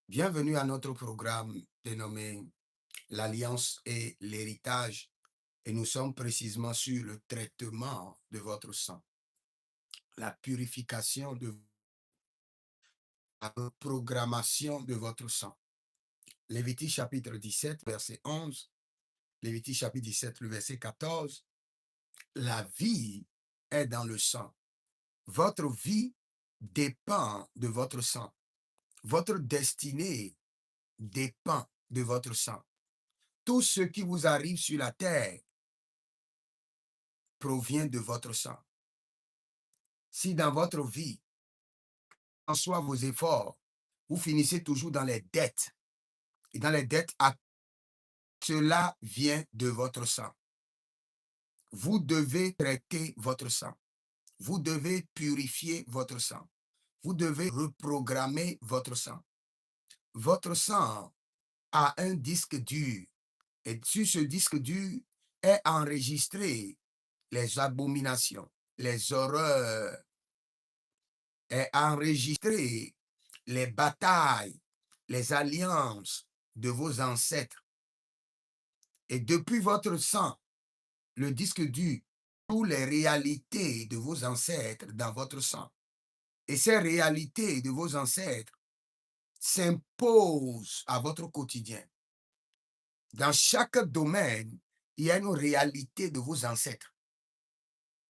Bienvenue à notre programme dénommé l'Alliance et l'héritage et nous sommes précisément sur le traitement de votre sang, la purification de la reprogrammation de votre sang. Lévitique chapitre 17, verset 11, Lévitique chapitre 17, le verset 14, la vie est dans le sang. Votre vie dépend de votre sang. Votre destinée dépend de votre sang. Tout ce qui vous arrive sur la terre provient de votre sang. Si dans votre vie, en soit vos efforts, vous finissez toujours dans les dettes, et dans les dettes, cela vient de votre sang. Vous devez traiter votre sang. Vous devez purifier votre sang. Vous devez reprogrammer votre sang. Votre sang a un disque dur. Et sur ce disque dur est enregistré les abominations, les horreurs, est enregistré les batailles, les alliances de vos ancêtres. Et depuis votre sang, le disque dur, toutes les réalités de vos ancêtres dans votre sang. Et ces réalités de vos ancêtres s'imposent à votre quotidien. Dans chaque domaine, il y a une réalité de vos ancêtres.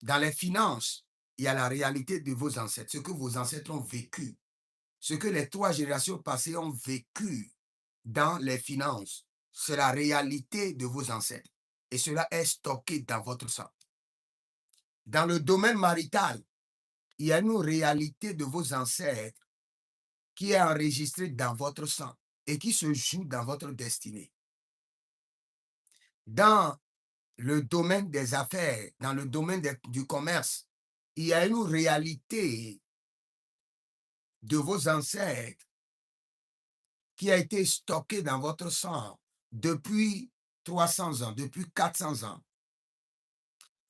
Dans les finances, il y a la réalité de vos ancêtres, ce que vos ancêtres ont vécu, ce que les 3 générations passées ont vécu dans les finances. C'est la réalité de vos ancêtres. Et cela est stocké dans votre sang. Dans le domaine marital, il y a une réalité de vos ancêtres qui est enregistrée dans votre sang et qui se joue dans votre destinée. Dans le domaine des affaires, dans le domaine du commerce, il y a une réalité de vos ancêtres qui a été stockée dans votre sang depuis 300 ans, depuis 400 ans.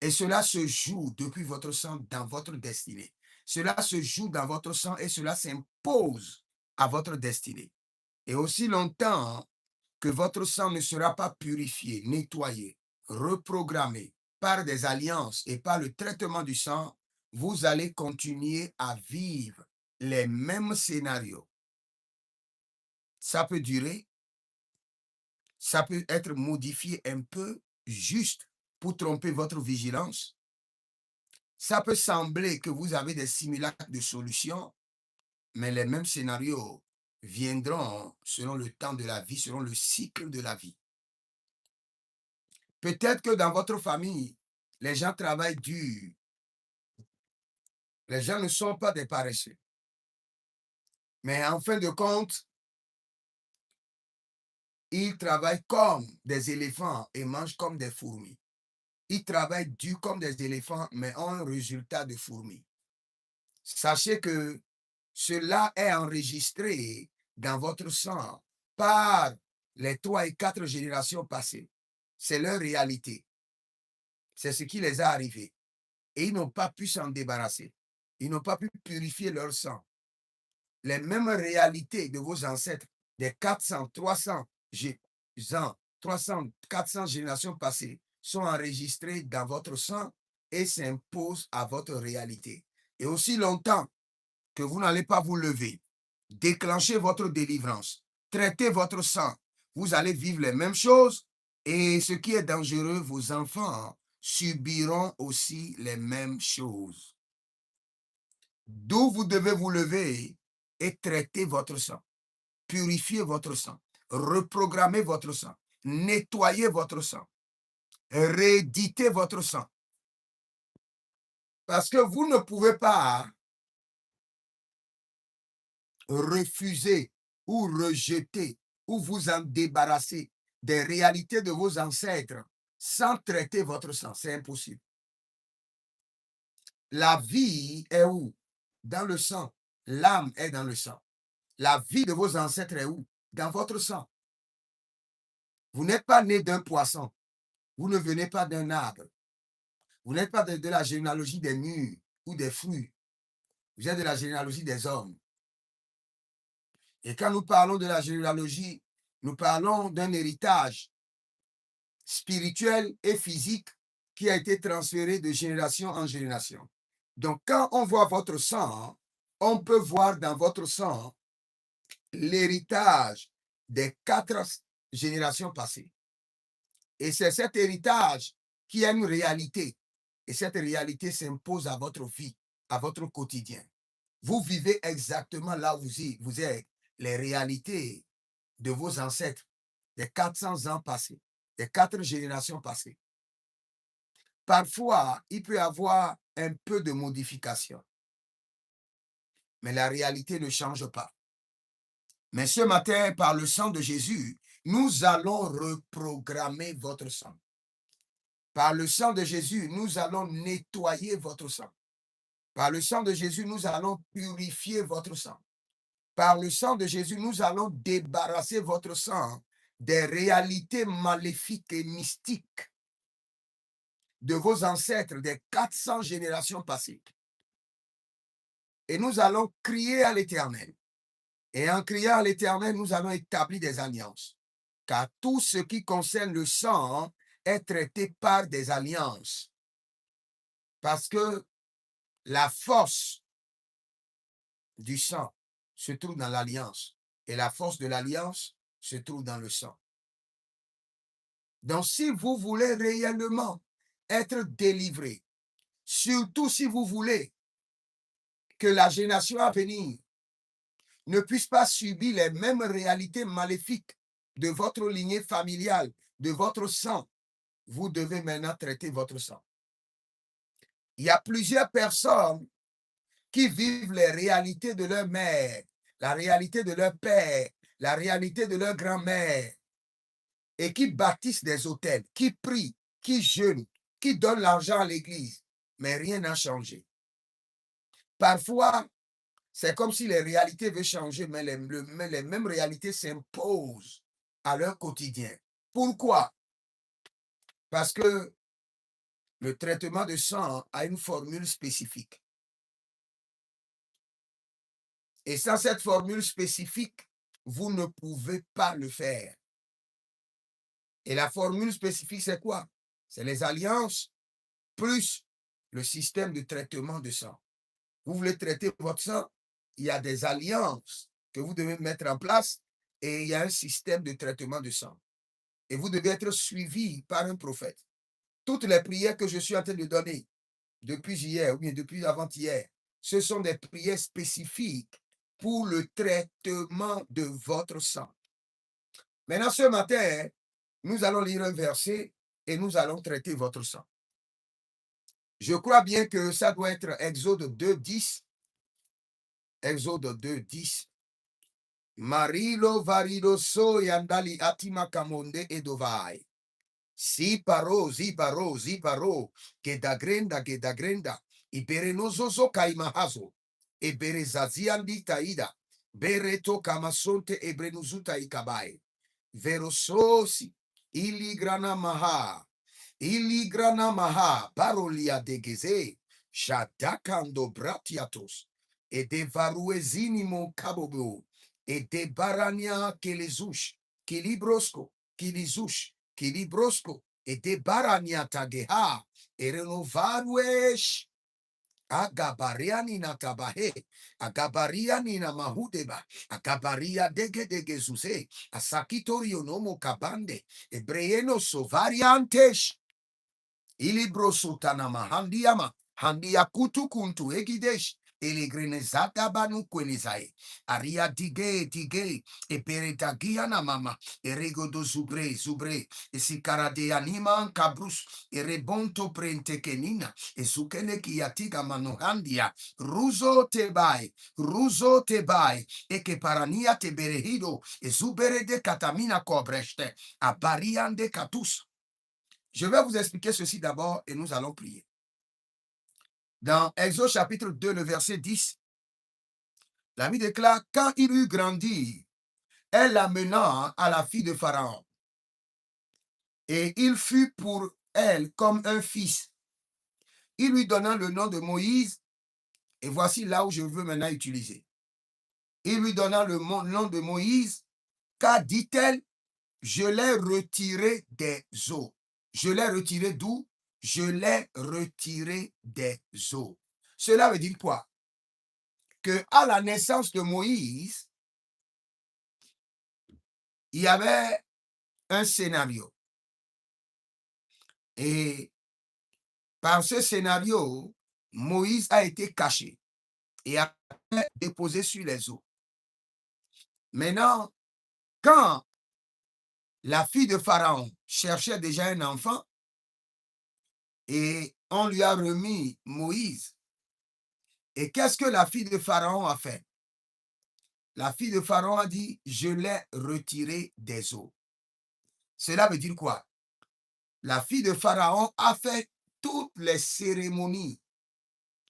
Et cela se joue depuis votre sang dans votre destinée. Cela se joue dans votre sang et cela s'impose à votre destinée. Et aussi longtemps que votre sang ne sera pas purifié, nettoyé, reprogrammé par des alliances et par le traitement du sang, vous allez continuer à vivre les mêmes scénarios. Ça peut durer, ça peut être modifié un peu, juste pour tromper votre vigilance. Ça peut sembler que vous avez des simulacres de solutions, mais les mêmes scénarios viendront selon le temps de la vie, selon le cycle de la vie. Peut-être que dans votre famille, les gens travaillent dur. Les gens ne sont pas des paresseux. Mais en fin de compte, ils travaillent comme des éléphants et mangent comme des fourmis. Ils travaillent dur comme des éléphants, mais ont un résultat de fourmis. Sachez que cela est enregistré dans votre sang par les 3 et 4 générations passées. C'est leur réalité. C'est ce qui les a arrivés. Et ils n'ont pas pu s'en débarrasser. Ils n'ont pas pu purifier leur sang. Les mêmes réalités de vos ancêtres, des 400, 300 ans, 300, 400 générations passées, sont enregistrées dans votre sang et s'imposent à votre réalité. Et aussi longtemps que vous n'allez pas vous lever, déclencher votre délivrance, traiter votre sang, vous allez vivre les mêmes choses et ce qui est dangereux, vos enfants subiront aussi les mêmes choses. D'où vous devez vous lever et traiter votre sang, purifier votre sang, reprogrammer votre sang, nettoyer votre sang, rééditer votre sang. Parce que vous ne pouvez pas refuser ou rejeter ou vous en débarrasser des réalités de vos ancêtres sans traiter votre sang. C'est impossible. La vie est où? Dans le sang. L'âme est dans le sang. La vie de vos ancêtres est où? Dans votre sang. Vous n'êtes pas né d'un poisson. Vous ne venez pas d'un arbre. Vous n'êtes pas de la généalogie des murs ou des fruits. Vous êtes de la généalogie des hommes. Et quand nous parlons de la généalogie, nous parlons d'un héritage spirituel et physique qui a été transféré de génération en génération. Donc, quand on voit votre sang, on peut voir dans votre sang l'héritage des 4 générations passées. Et c'est cet héritage qui a une réalité. Et cette réalité s'impose à votre vie, à votre quotidien. Vous vivez exactement là où vous êtes, les réalités de vos ancêtres, des 400 ans passés, des 4 générations passées. Parfois, il peut y avoir un peu de modification, mais la réalité ne change pas. Mais ce matin, par le sang de Jésus, nous allons reprogrammer votre sang. Par le sang de Jésus, nous allons nettoyer votre sang. Par le sang de Jésus, nous allons purifier votre sang. Par le sang de Jésus, nous allons débarrasser votre sang des réalités maléfiques et mystiques de vos ancêtres des 400 générations passées. Et nous allons crier à l'Éternel. Et en criant à l'Éternel, nous allons établir des alliances. Car tout ce qui concerne le sang est traité par des alliances. Parce que la force du sang se trouve dans l'alliance. Et la force de l'alliance se trouve dans le sang. Donc, si vous voulez réellement être délivré, surtout si vous voulez que la génération à venir ne puisse pas subir les mêmes réalités maléfiques de votre lignée familiale, de votre sang, vous devez maintenant traiter votre sang. Il y a plusieurs personnes qui vivent les réalités de leur mère, la réalité de leur père, la réalité de leur grand-mère, et qui bâtissent des hôtels, qui prient, qui jeûnent, qui donnent l'argent à l'église, mais rien n'a changé. Parfois, c'est comme si les réalités veulent changer, mais les mêmes réalités s'imposent à leur quotidien. Pourquoi? Parce que le traitement de sang a une formule spécifique. Et sans cette formule spécifique, vous ne pouvez pas le faire. Et la formule spécifique, c'est quoi? C'est les alliances plus le système de traitement de sang. Vous voulez traiter votre sang, il y a des alliances que vous devez mettre en place et il y a un système de traitement de sang. Et vous devez être suivi par un prophète. Toutes les prières que je suis en train de donner depuis hier ou bien depuis avant-hier, ce sont des prières spécifiques pour le traitement de votre sang. Maintenant, ce matin, nous allons lire un verset et nous allons traiter votre sang. Je crois bien que ça doit être Exode 2:10. Exode 2:10. Marilo varido so yandali atima kamonde edovai. Si paro, que da grenda, iberenozozo kaimahazo, eberezaziandi taida, bereto kamasonte ebrenuzuta ikabai, verososi, iligrana maha, parolia degeze, shadakando bratiatos, e de varuezinimo kabobo, e de barania kelezush, kilibrosco, e de baraniata geha, e renovaruesh, agabariani na tabahe, agabariani na mahudeba, agabaria dege zuse, asakitorio nomo kabande, ebreeno sovariantesh, ilibro sultana mahandiama, handia kutu kuntu egidesh, elegrenezata banu kwenezai, aria dige, eperetagia na mama, erego zubre, esikarade anima kabrus, erebonto prentekenina, ezukene kiatiga manohandia, ruzo tebai, eke parania teberehido, ezubere de katamina kobreste, abarian de katus. Je vais vous expliquer ceci d'abord et nous allons prier. Dans Exode chapitre 2, le verset 10, la Bible déclare, quand il eut grandi, elle l'amena à la fille de Pharaon. Et il fut pour elle comme un fils. Il lui donna le nom de Moïse. Et voici là où je veux maintenant utiliser. Il lui donna le nom de Moïse, car dit-elle, je l'ai retiré des eaux. Je l'ai retiré d'où? Je l'ai retiré des eaux. Cela veut dire quoi? Que à la naissance de Moïse, il y avait un scénario. Et par ce scénario, Moïse a été caché et a été déposé sur les eaux. Maintenant, quand la fille de Pharaon cherchait déjà un enfant et on lui a remis Moïse, et qu'est-ce que la fille de Pharaon a fait? La fille de Pharaon a dit, je l'ai retiré des eaux. Cela veut dire quoi? La fille de Pharaon a fait toutes les cérémonies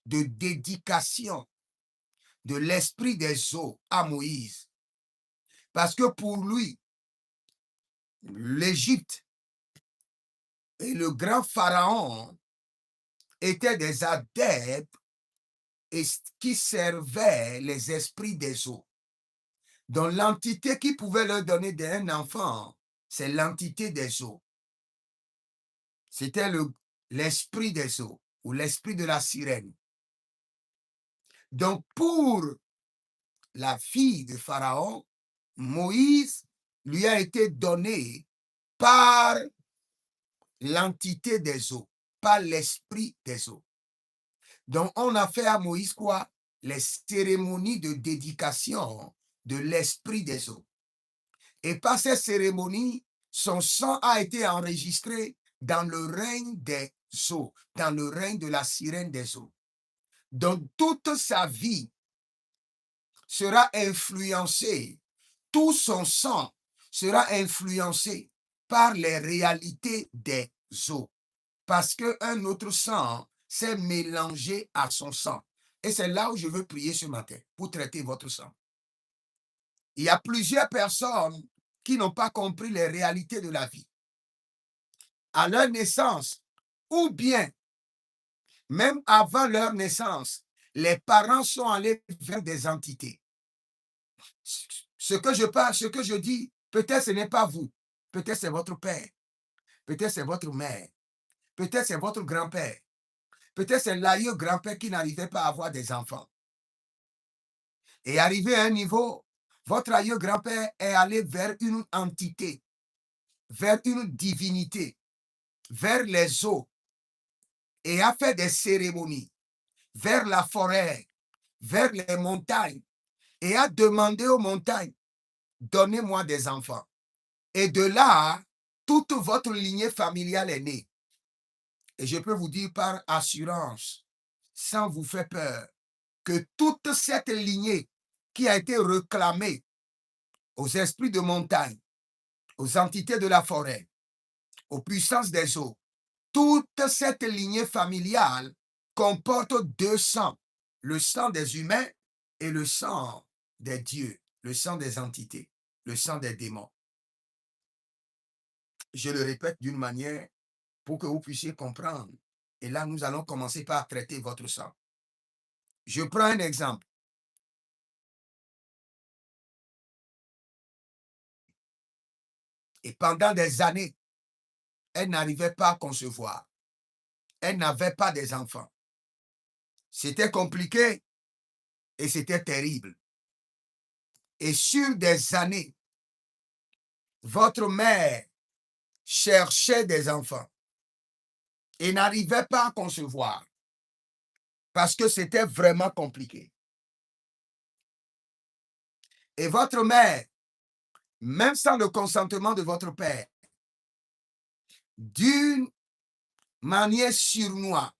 de dédication de l'esprit des eaux à Moïse. Parce que pour lui, l'Égypte et le grand Pharaon étaient des adeptes qui servaient les esprits des eaux. Donc l'entité qui pouvait leur donner un enfant, c'est l'entité des eaux. C'était l'esprit des eaux ou l'esprit de la sirène. Donc pour la fille de Pharaon, Moïse lui a été donné par l'entité des eaux, par l'esprit des eaux. Donc on a fait à Moïse quoi? Les cérémonies de dédication de l'esprit des eaux. Et par ces cérémonies, son sang a été enregistré dans le règne des eaux, dans le règne de la sirène des eaux. Donc toute sa vie sera influencée, tout son sang sera influencé par les réalités des eaux. Parce qu'un autre sang s'est mélangé à son sang. Et c'est là où je veux prier ce matin, pour traiter votre sang. Il y a plusieurs personnes qui n'ont pas compris les réalités de la vie. À leur naissance, ou bien même avant leur naissance, les parents sont allés vers des entités. Ce que je parle, ce que je dis, peut-être ce n'est pas vous, peut-être c'est votre père, peut-être c'est votre mère, peut-être c'est votre grand-père, peut-être c'est l'aïeux grand-père qui n'arrivait pas à avoir des enfants. Et arrivé à un niveau, votre aïeux grand-père est allé vers une entité, vers une divinité, vers les eaux, et a fait des cérémonies, vers la forêt, vers les montagnes, et a demandé aux montagnes, donnez-moi des enfants. Et de là, toute votre lignée familiale est née. Et je peux vous dire par assurance, sans vous faire peur, que toute cette lignée qui a été réclamée aux esprits de montagne, aux entités de la forêt, aux puissances des eaux, toute cette lignée familiale comporte deux sangs, le sang des humains et le sang des dieux, le sang des entités, le sang des démons. Je le répète d'une manière pour que vous puissiez comprendre. Et là, nous allons commencer par traiter votre sang. Je prends un exemple. Et pendant des années, elle n'arrivait pas à concevoir. Elle n'avait pas des enfants. C'était compliqué et c'était terrible. Et sur des années, votre mère cherchait des enfants et n'arrivait pas à concevoir parce que c'était vraiment compliqué. Et votre mère, même sans le consentement de votre père, d'une manière surnoise,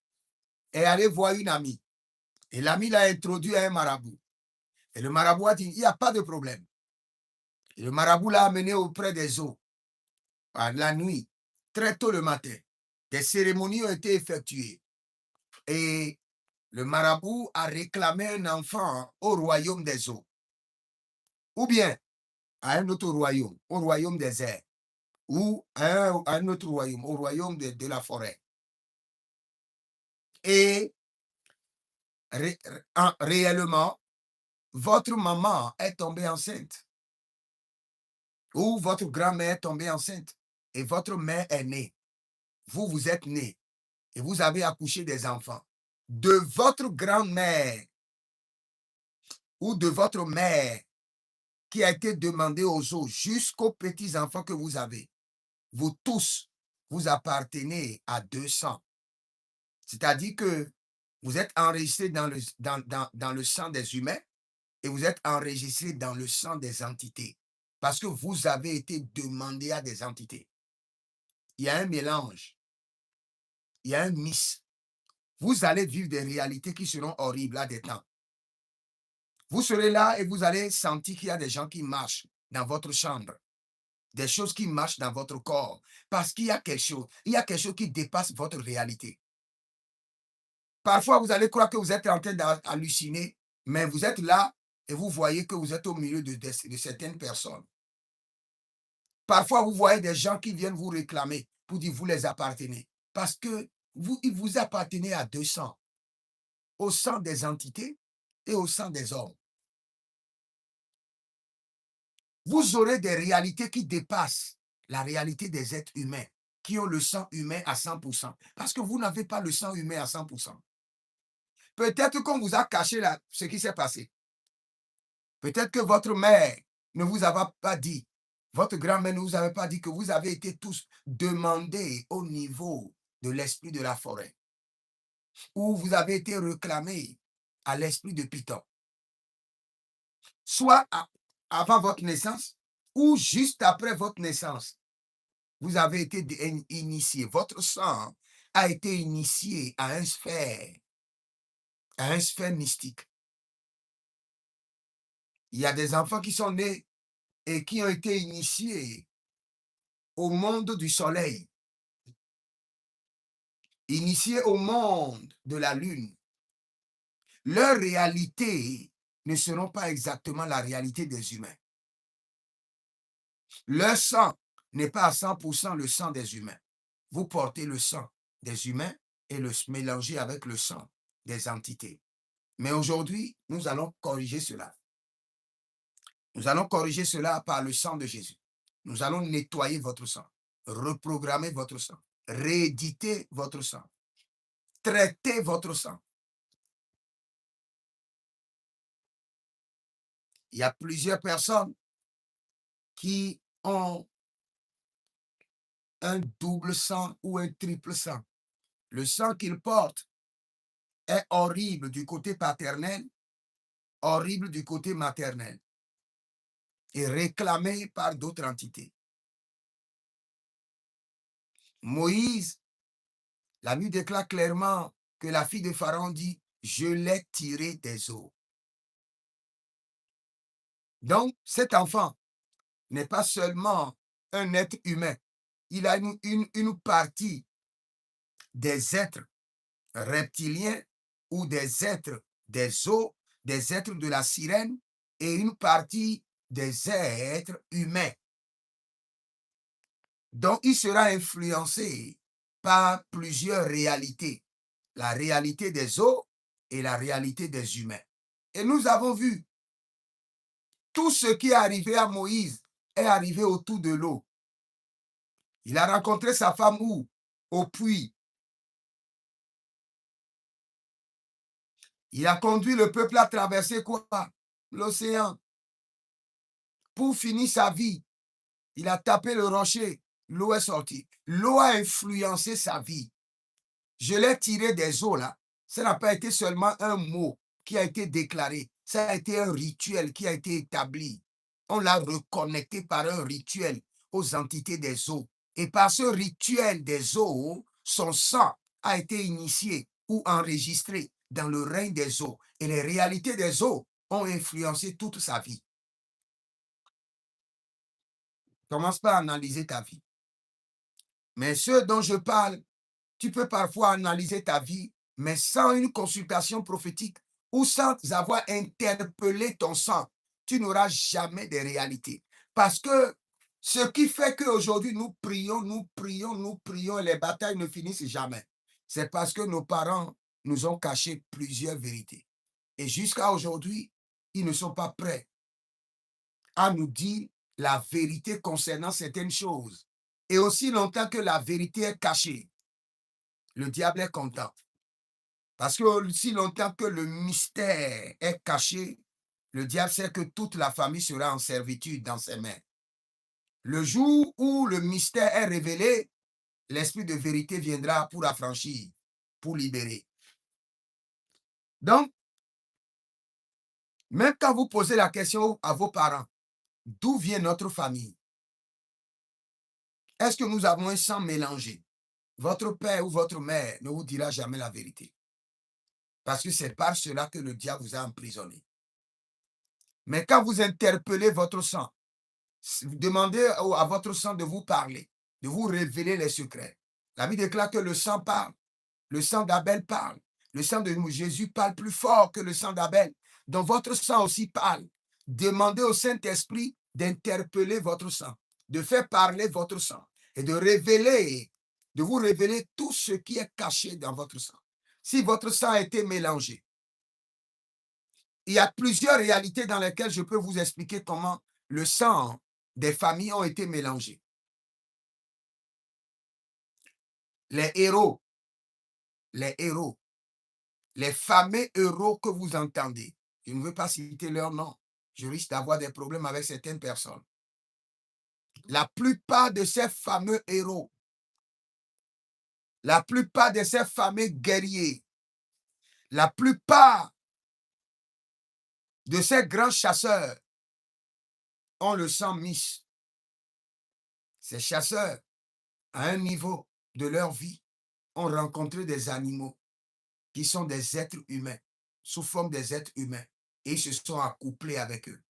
est allée voir une amie. Et l'amie l'a introduit à un marabout. Et le marabout a dit, il n'y a pas de problème. Et le marabout l'a amené auprès des eaux, à la nuit, très tôt le matin. Des cérémonies ont été effectuées. Et le marabout a réclamé un enfant au royaume des eaux. Ou bien à un autre royaume, au royaume des airs. Ou à un autre royaume, au royaume de la forêt. Et réellement, votre maman est tombée enceinte ou votre grand-mère est tombée enceinte et votre mère est née. Vous, vous êtes né et vous avez accouché des enfants. De votre grand-mère ou de votre mère qui a été demandé aux autres jusqu'aux petits-enfants que vous avez, vous tous, vous appartenez à 200. C'est-à-dire que vous êtes enregistrés dans le sang des humains et vous êtes enregistrés dans le sang des entités. Parce que vous avez été demandé à des entités. Il y a un mélange. Il y a un mix. Vous allez vivre des réalités qui seront horribles à des temps. Vous serez là et vous allez sentir qu'il y a des gens qui marchent dans votre chambre. Des choses qui marchent dans votre corps. Parce qu'il y a quelque chose. Il y a quelque chose qui dépasse votre réalité. Parfois, vous allez croire que vous êtes en train d'halluciner, mais vous êtes là et vous voyez que vous êtes au milieu de certaines personnes. Parfois, vous voyez des gens qui viennent vous réclamer pour dire que vous les appartenez. Parce que vous appartenez à 200, au sang des entités et au sang des hommes. Vous aurez des réalités qui dépassent la réalité des êtres humains, qui ont le sang humain à 100%. Parce que vous n'avez pas le sang humain à 100%. Peut-être qu'on vous a caché ce qui s'est passé. Peut-être que votre mère ne vous a pas dit, votre grand-mère ne vous avait pas dit que vous avez été tous demandés au niveau de l'esprit de la forêt, ou vous avez été réclamés à l'esprit de Python, soit avant votre naissance ou juste après votre naissance. Vous avez été initié, votre sang a été initié à un sphère mystique. Il y a des enfants qui sont nés et qui ont été initiés au monde du soleil, initiés au monde de la lune. Leurs réalités ne seront pas exactement la réalité des humains. Leur sang n'est pas à 100% le sang des humains. Vous portez le sang des humains et le mélangez avec le sang des entités. Mais aujourd'hui, nous allons corriger cela. Nous allons corriger cela par le sang de Jésus. Nous allons nettoyer votre sang, reprogrammer votre sang, rééditer votre sang, traiter votre sang. Il y a plusieurs personnes qui ont un double sang ou un triple sang. Le sang qu'ils portent est horrible du côté paternel, horrible du côté maternel et réclamé par d'autres entités. Moïse, la Bible déclare clairement que la fille de Pharaon dit « Je l'ai tiré des eaux ». Donc, cet enfant n'est pas seulement un être humain, il a une partie des êtres reptiliens ou des êtres des eaux, des êtres de la sirène et une partie des êtres humains. Donc, il sera influencé par plusieurs réalités. La réalité des eaux et la réalité des humains. Et nous avons vu tout ce qui est arrivé à Moïse est arrivé autour de l'eau. Il a rencontré sa femme où? Au puits. Il a conduit le peuple à traverser quoi? L'océan. Pour finir sa vie, il a tapé le rocher. L'eau est sortie. L'eau a influencé sa vie. Je l'ai tiré des eaux là. Ça n'a pas été seulement un mot qui a été déclaré. Ça a été un rituel qui a été établi. On l'a reconnecté par un rituel aux entités des eaux. Et par ce rituel des eaux, son sang a été initié ou enregistré dans le règne des eaux. Et les réalités des eaux ont influencé toute sa vie. Commence pas à analyser ta vie. Mais ce dont je parle, tu peux parfois analyser ta vie, mais sans une consultation prophétique ou sans avoir interpellé ton sang, tu n'auras jamais de réalité. Parce que ce qui fait qu'aujourd'hui nous prions, nous prions, nous prions et les batailles ne finissent jamais, c'est parce que nos parents nous ont caché plusieurs vérités. Et jusqu'à aujourd'hui, ils ne sont pas prêts à nous dire la vérité concernant certaines choses. Et aussi longtemps que la vérité est cachée, le diable est content. Parce que aussi longtemps que le mystère est caché, le diable sait que toute la famille sera en servitude dans ses mains. Le jour où le mystère est révélé, l'esprit de vérité viendra pour affranchir, pour libérer. Donc, même quand vous posez la question à vos parents, d'où vient notre famille? Est-ce que nous avons un sang mélangé? Votre père ou votre mère ne vous dira jamais la vérité. Parce que c'est par cela que le diable vous a emprisonné. Mais quand vous interpellez votre sang, vous demandez à votre sang de vous parler, de vous révéler les secrets. La Bible déclare que le sang parle. Le sang d'Abel parle. Le sang de Jésus parle plus fort que le sang d'Abel. Donc votre sang aussi parle. Demandez au Saint-Esprit d'interpeller votre sang, de faire parler votre sang et de révéler, de vous révéler tout ce qui est caché dans votre sang. Si votre sang a été mélangé, il y a plusieurs réalités dans lesquelles je peux vous expliquer comment le sang des familles ont été mélangés. Les héros, les héros, les fameux héros que vous entendez, je ne veux pas citer leur nom, je risque d'avoir des problèmes avec certaines personnes. La plupart de ces fameux héros, la plupart de ces fameux guerriers, la plupart de ces grands chasseurs ont le sang mis. Ces chasseurs, à un niveau de leur vie, ont rencontré des animaux qui sont des êtres humains, sous forme des êtres humains, et ils se sont accouplés avec eux.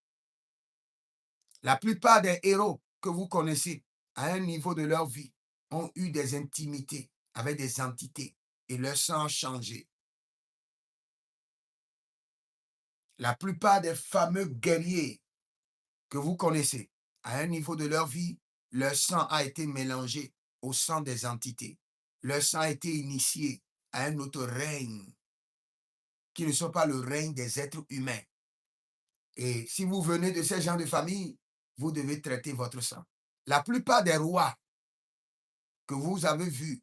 La plupart des héros que vous connaissez à un niveau de leur vie ont eu des intimités avec des entités et leur sang a changé. La plupart des fameux guerriers que vous connaissez à un niveau de leur vie, leur sang a été mélangé au sang des entités. Leur sang a été initié à un autre règne qui ne soit pas le règne des êtres humains. Et si vous venez de ces gens de famille, vous devez traiter votre sang. La plupart des rois que vous avez vus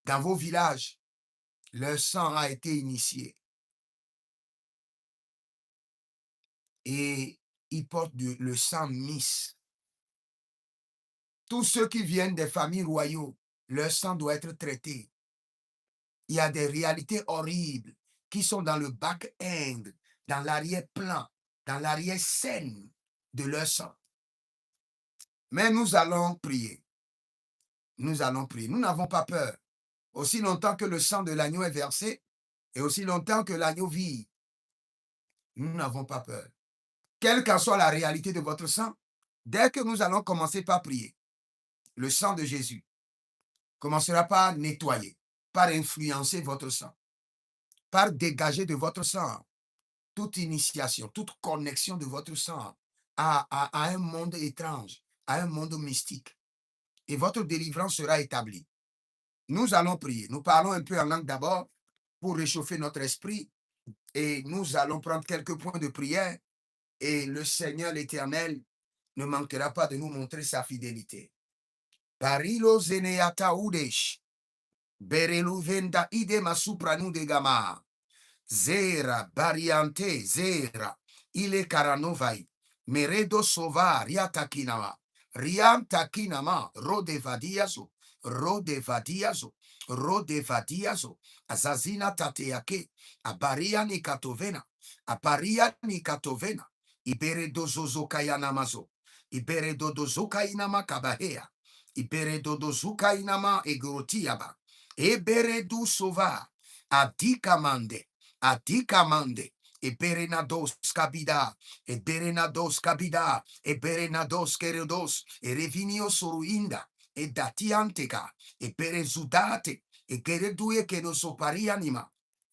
dans vos villages, leur sang a été initié. Et ils portent le sang mis. Tous ceux qui viennent des familles royaux, leur sang doit être traité. Il y a des réalités horribles qui sont dans le back-end, dans l'arrière-plan, dans l'arrière-scène de leur sang. Mais nous allons prier. Nous allons prier. Nous n'avons pas peur. Aussi longtemps que le sang de l'agneau est versé et aussi longtemps que l'agneau vit, nous n'avons pas peur. Quelle qu'en soit la réalité de votre sang, dès que nous allons commencer par prier, le sang de Jésus commencera par nettoyer, par influencer votre sang, par dégager de votre sang toute initiation, toute connexion de votre sang à un monde étrange, à un monde mystique. Et votre délivrance sera établie. Nous allons prier. Nous parlons un peu en langue d'abord pour réchauffer notre esprit et nous allons prendre quelques points de prière et le Seigneur l'Éternel ne manquera pas de nous montrer sa fidélité. Parilo zeneata udesh, berelu venda ide masupranu de gama, zera bariante zera, ile karanovai, meredo sova riatakinama, riantakinama, rodevadiazo, rodevadiazo, rodevadiazo, azazina tateake, abaria ni katovena, aparia ni katovena, ibere dozozo kayanamazo, ibere dodozo kainama kabahea, ibere dodozo kainama egrotiaba, ebere du sova, adikamande, adikamande, eberenados kabida, eberenados kabida, eberenados keredos, erevinio soruinda, e datianteka, eberezudate, e keredue kenosoparianima,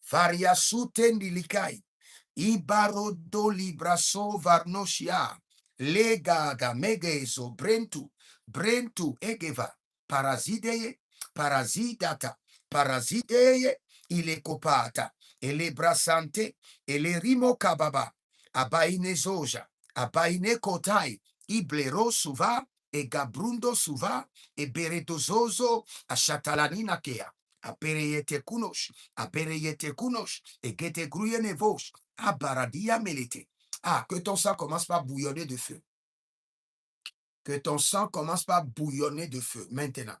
varia sutendi likai, ibarodo libraso varnoshia, legaga megezo brentu, brentu egeva, parazideye, parazidata, parazideye, ile kopata, ele brasante, ele rimo kababa, abaine zoja, abaine kotai, iblero suva, e gabrundo suva, e beredozozo, ashatalanina kea, apereyete kunosh, et gete gruyene vosh, abaradia melete. Ah, que ton sang commence par bouillonner de feu. Que ton sang commence par bouillonner de feu maintenant.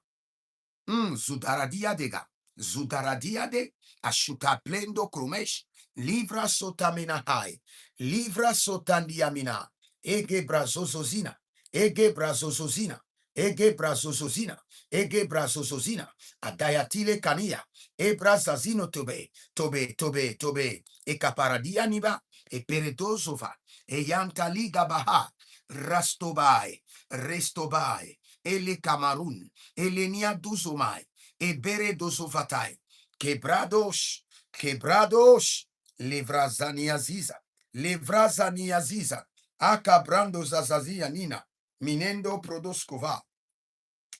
Zudaradia dega. Zudaradia de ashuta plendo krumesh. Livra sotamina hai. Livra sotandiamina. Ege brazozozina. Ege brazozozina. Ege brazozozina. Ege brazozozina. Adayatile kania. Ebrazazino tobe. Tobe. E kaparadia niba. E peredozova. E yantali gabaha. Rastobai. Restobai. Ele Cameroun, Elenia Duzomai, Ebere Dozovatai, Quebrados, Levrazania Ziza, Akabrando Zazazia Nina, Minendo Prodoscova,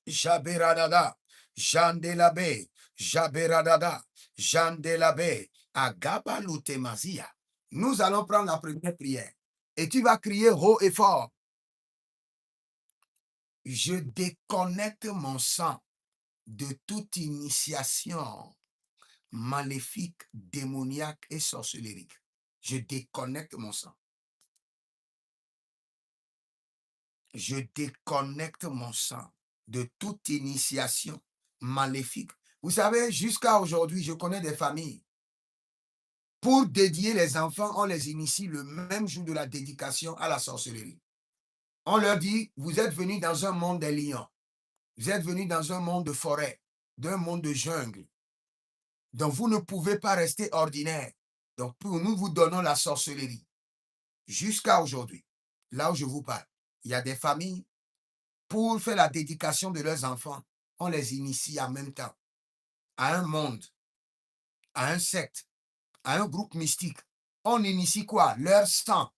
Jaberadada, Jean de la Baie, Jaberadada, Jean de la Baie, Agaba Lutemazia. Nous allons prendre la première prière et tu vas crier haut et fort. Je déconnecte mon sang de toute initiation maléfique, démoniaque et sorcellerie. Je déconnecte mon sang. Je déconnecte mon sang de toute initiation maléfique. Vous savez, jusqu'à aujourd'hui, je connais des familles. Pour dédier les enfants, on les initie le même jour de la dédication à la sorcellerie. On leur dit, vous êtes venus dans un monde des lions. Vous êtes venus dans un monde de forêt, d'un monde de jungle. Donc, vous ne pouvez pas rester ordinaire. Donc, nous vous donnons la sorcellerie. Jusqu'à aujourd'hui, là où je vous parle, il y a des familles, pour faire la dédication de leurs enfants, on les initie en même temps à un monde, à un secte, à un groupe mystique. On initie quoi? Leur sang.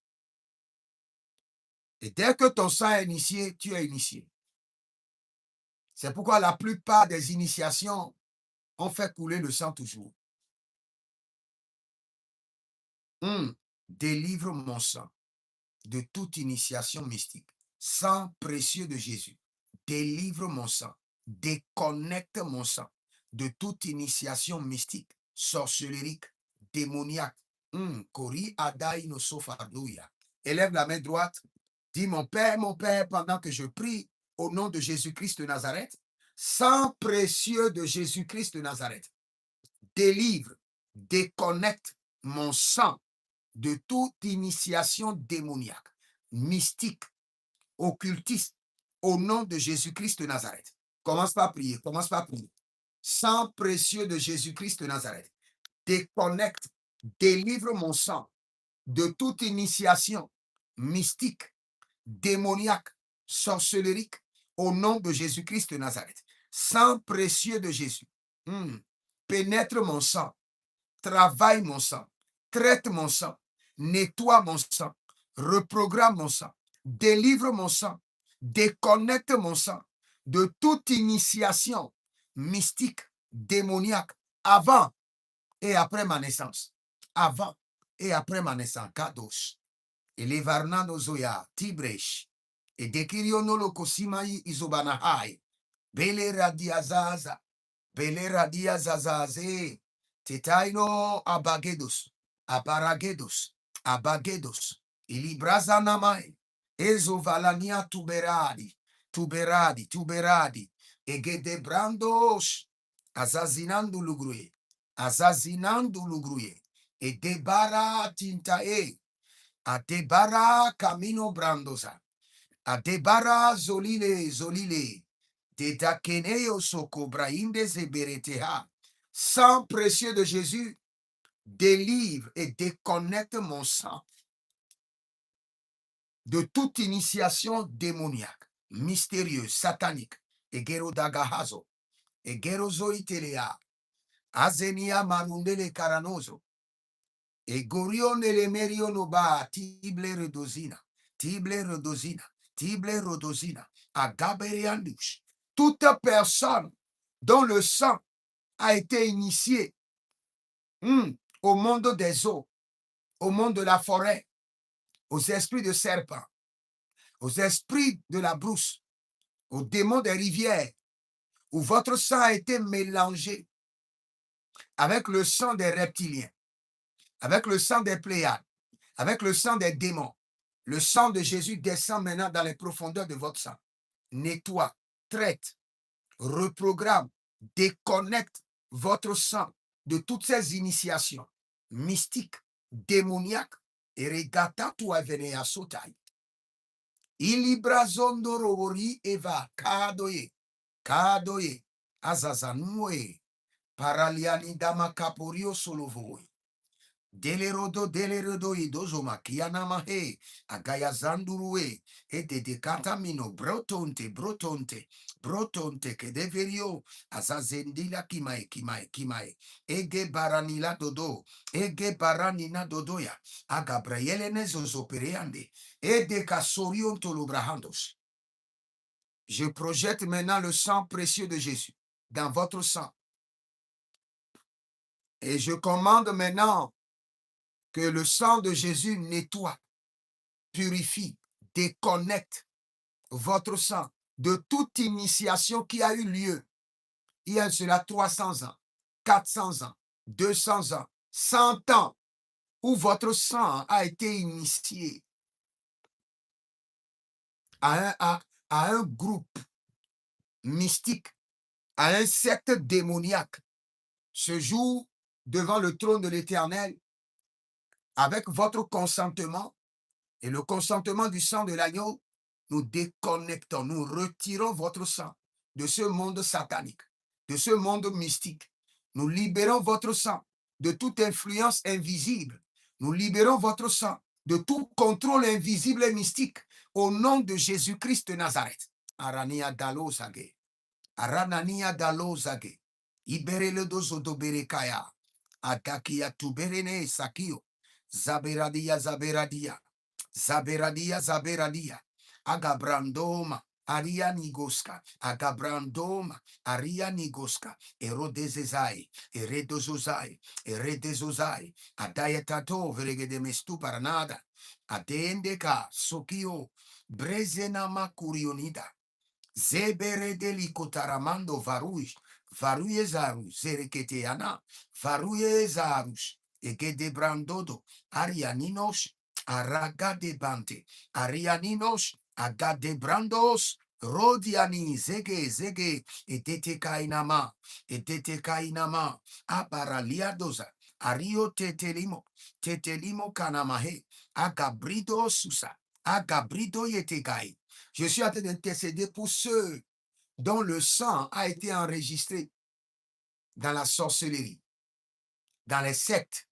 Et dès que ton sang est initié, tu es initié. C'est pourquoi la plupart des initiations, on fait couler le sang toujours. Délivre mon sang de toute initiation mystique. Sang précieux de Jésus, délivre mon sang, déconnecte mon sang de toute initiation mystique, sorcellerique, démoniaque. Kori adai no sofardouya. Élève la main droite, dis mon Père, pendant que je prie au nom de Jésus-Christ de Nazareth, sang précieux de Jésus-Christ de Nazareth, délivre, déconnecte mon sang de toute initiation démoniaque, mystique, occultiste, au nom de Jésus-Christ de Nazareth. Commence par prier, Sang précieux de Jésus-Christ de Nazareth, déconnecte, délivre mon sang de toute initiation mystique, démoniaque, sorcellerique, au nom de Jésus-Christ de Nazareth. Sang précieux de Jésus, pénètre mon sang, travaille mon sang, traite mon sang, nettoie mon sang, reprogramme mon sang, délivre mon sang, déconnecte mon sang de toute initiation mystique, démoniaque, avant et après ma naissance. Avant et après ma naissance. Kadosh. Et les varnano zoya, tibresh. Et dekirionolo kosimai izobanahai. Bele radiazaza. Bele radiazazaze. Tetaino abagedos. Abagedos. Ilibraza namai. Ezovalania tuberadi. Egedebrandos. Azazinando lugruye. E debara tintae. Adebara camino brandosa. Adebara zolile. De dakeneo sokobrainde zebereteha. Sang précieux de Jésus, délivre et déconnecte mon sang de toute initiation démoniaque, mystérieuse, satanique, et dagahazo, et zoitelea, azenia marundele caranoso, et gorione le merionoba, tible redosina, agaberiandush. Toute personne dont le sang a été initié au monde des eaux, au monde de la forêt, aux esprits de serpent, aux esprits de la brousse, aux démons des rivières, où votre sang a été mélangé avec le sang des reptiliens, avec le sang des Pléiades, avec le sang des démons. Le sang de Jésus descend maintenant dans les profondeurs de votre sang. Nettoie, traite, reprogramme, déconnecte votre sang de toutes ces initiations mystiques, démoniaques, et regata tu avenea sotai. Ilibrazondo robori eva kadoye, azazanue, paraliani dama kaporio solovoi. Delerodo idozoma kianamahe agaya zandurue de katamino brotonte que deverio azazendila kimae ege baranina dodoya agabrayelene zozopereande de kasorion tolobrahandos. Je projette maintenant le sang précieux de Jésus dans votre sang et je commande maintenant que le sang de Jésus nettoie, purifie, déconnecte votre sang de toute initiation qui a eu lieu il y a cela 300 ans, 400 ans, 200 ans, 100 ans, où votre sang a été initié à un groupe mystique, à un secte démoniaque. Ce jour, devant le trône de l'Éternel, avec votre consentement, et le consentement du sang de l'agneau, nous déconnectons, nous retirons votre sang de ce monde satanique, de ce monde mystique. Nous libérons votre sang de toute influence invisible. Nous libérons votre sang de tout contrôle invisible et mystique au nom de Jésus-Christ de Nazareth. Arania dalozage, aranania dalozage, iberele dozodoberekaya, atakia tuberene sakio, zaberadia. Zaberadia, Agabrandoma, Arianigoska, Agabrandoma, Arianigoska, Erodezezai, Eredezozai, Adayatato, Veregedemestu Paranada, Adendeka, Sokio, Brezenama Curionida, Zeberedeli Kotaramando Varuj, Varuye Zaru, Zereketeana, Varuye Zarus, Egedebrandodo, Arianinos, Aragade Bante, Arianinos, Agade Brandos, Rodiani, Zege, Etete Kainama, Abaraliadoza, Ario Tetelimo Kanamahe, Agabrido Susa, Agabrido Yetegai. Je suis en train d'intercéder pour ceux dont le sang a été enregistré dans la sorcellerie, dans les sectes,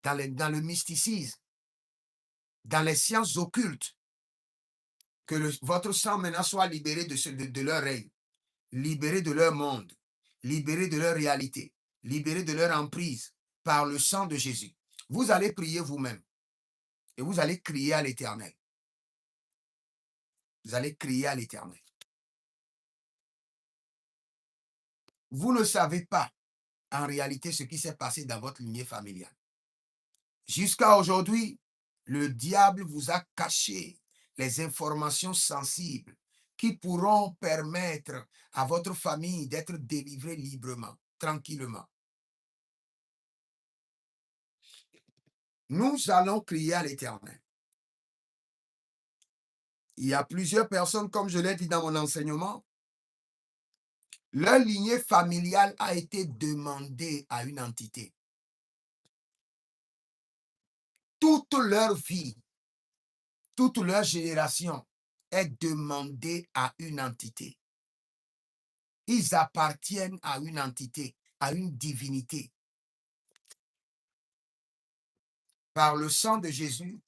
dans le mysticisme, dans les sciences occultes, que votre sang maintenant soit libéré de leur règne, libéré de leur monde, libéré de leur réalité, libéré de leur emprise par le sang de Jésus. Vous allez prier vous-même et vous allez crier à l'Éternel. Vous allez crier à l'Éternel. Vous ne savez pas en réalité ce qui s'est passé dans votre lignée familiale. Jusqu'à aujourd'hui, le diable vous a caché les informations sensibles qui pourront permettre à votre famille d'être délivrée librement, tranquillement. Nous allons crier à l'Éternel. Il y a plusieurs personnes, comme je l'ai dit dans mon enseignement, leur lignée familiale a été demandée à une entité. Toute leur vie, toute leur génération est demandée à une entité. Ils appartiennent à une entité, à une divinité. Par le sang de Jésus,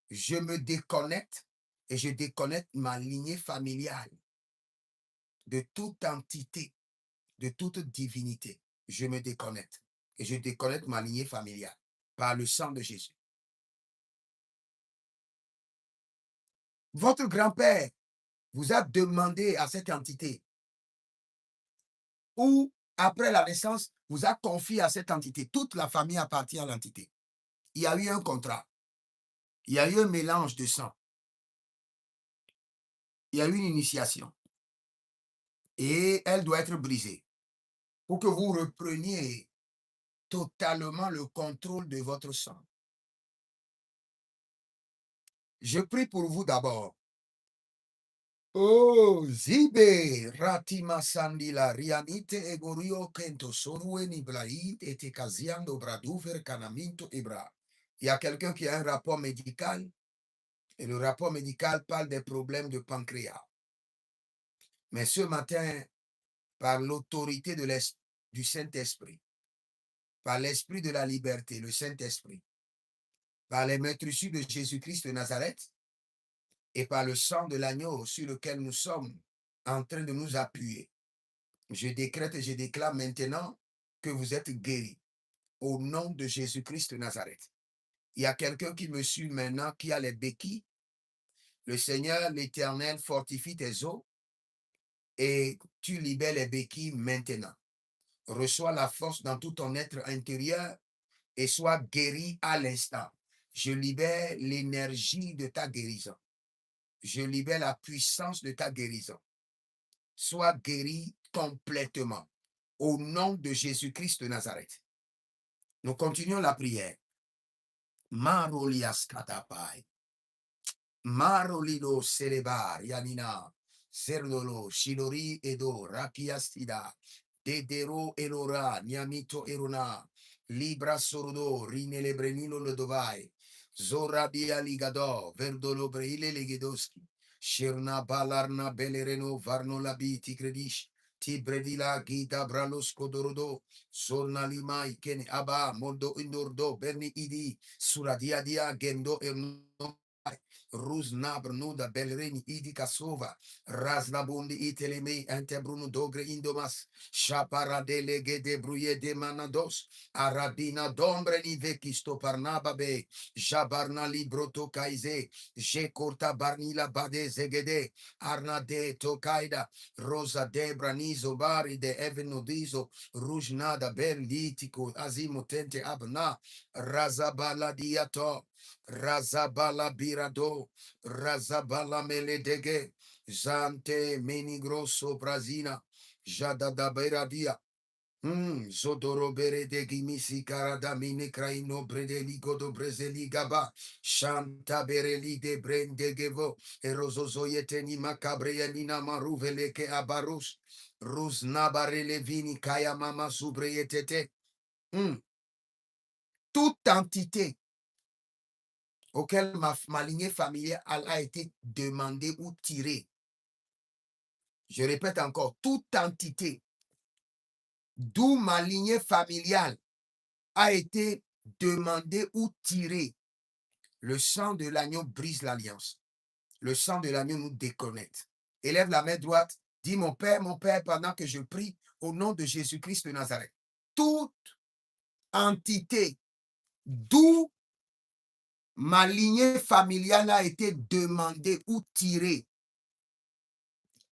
je me déconnecte et je déconnecte ma lignée familiale de toute entité, de toute divinité. Je me déconnecte et je déconnecte ma lignée familiale par le sang de Jésus. Votre grand-père vous a demandé à cette entité ou après la naissance, vous a confié à cette entité. Toute la famille appartient à l'entité. Il y a eu un contrat. Il y a eu un mélange de sang. Il y a eu une initiation. Et elle doit être brisée pour que vous repreniez totalement le contrôle de votre sang. Je prie pour vous d'abord. Oh, Zibe, Ratima Sandila, Rianite Egorio Kento, Sorue Nibraïd, et Tekaziando Bradouver, Kanaminto Ebra. Il y a quelqu'un qui a un rapport médical, et le rapport médical parle des problèmes de pancréas. Mais ce matin, par l'autorité du Saint-Esprit, par l'Esprit de la liberté, le Saint-Esprit, par les maîtresses de Jésus-Christ de Nazareth, et par le sang de l'agneau sur lequel nous sommes en train de nous appuyer. Je décrète et je déclare maintenant que vous êtes guéris au nom de Jésus-Christ de Nazareth. Il y a quelqu'un qui me suit maintenant qui a les béquilles. Le Seigneur, l'Éternel, fortifie tes os et tu libères les béquilles maintenant. Reçois la force dans tout ton être intérieur et sois guéri à l'instant. Je libère l'énergie de ta guérison. Je libère la puissance de ta guérison. Sois guéri complètement au nom de Jésus-Christ de Nazareth. Nous continuons la prière. Marolias katapai. Marolido celebar yanina. Serdolo shilori edo rakiastida. Dedero elora niamito erona. Libra sordo rinelebrenilo lodovai. Zorabia ligado verdolo breile legedoski. Shirna balarna belereno varno labiti credish. Tibredila gita bralos kodorodo. Sorna lima ikene aba mondo indordo berni idi. Suradia dia gendo erno. Ruz nuda belreni idi kasova. Raznabundi iteleme ante bruno dogre indomas. Shapara delege de bruye de manados. Arabina dombre ni vekisto parnababe. Jabarna libroto kaize. Je corta barnila bade zegede. Arna de tokaida. Rosa de branizo bari de evenodizo. Rujnada berlitico azimotente abna. Razabala diato. Razabala birado. Razabala meledege. Zante menigroso brazina. Jadada beradia. Zodoro bere de gimisi karada mine kraino brede do brezeli gaba. Shanta bereli de brende gevo. Erozozo yeteni makabre yanina maruvele ke abarus. Rus nabarele vini kaya mama subre yetete. Toute entité auquel ma lignée familiale a été demandée ou tirée. Je répète encore, toute entité d'où ma lignée familiale a été demandée ou tirée. Le sang de l'agneau brise l'alliance. Le sang de l'agneau nous déconnecte. Élève la main droite, dis mon Père, pendant que je prie au nom de Jésus-Christ de Nazareth. Toute entité d'où ma lignée familiale a été demandée ou tirée.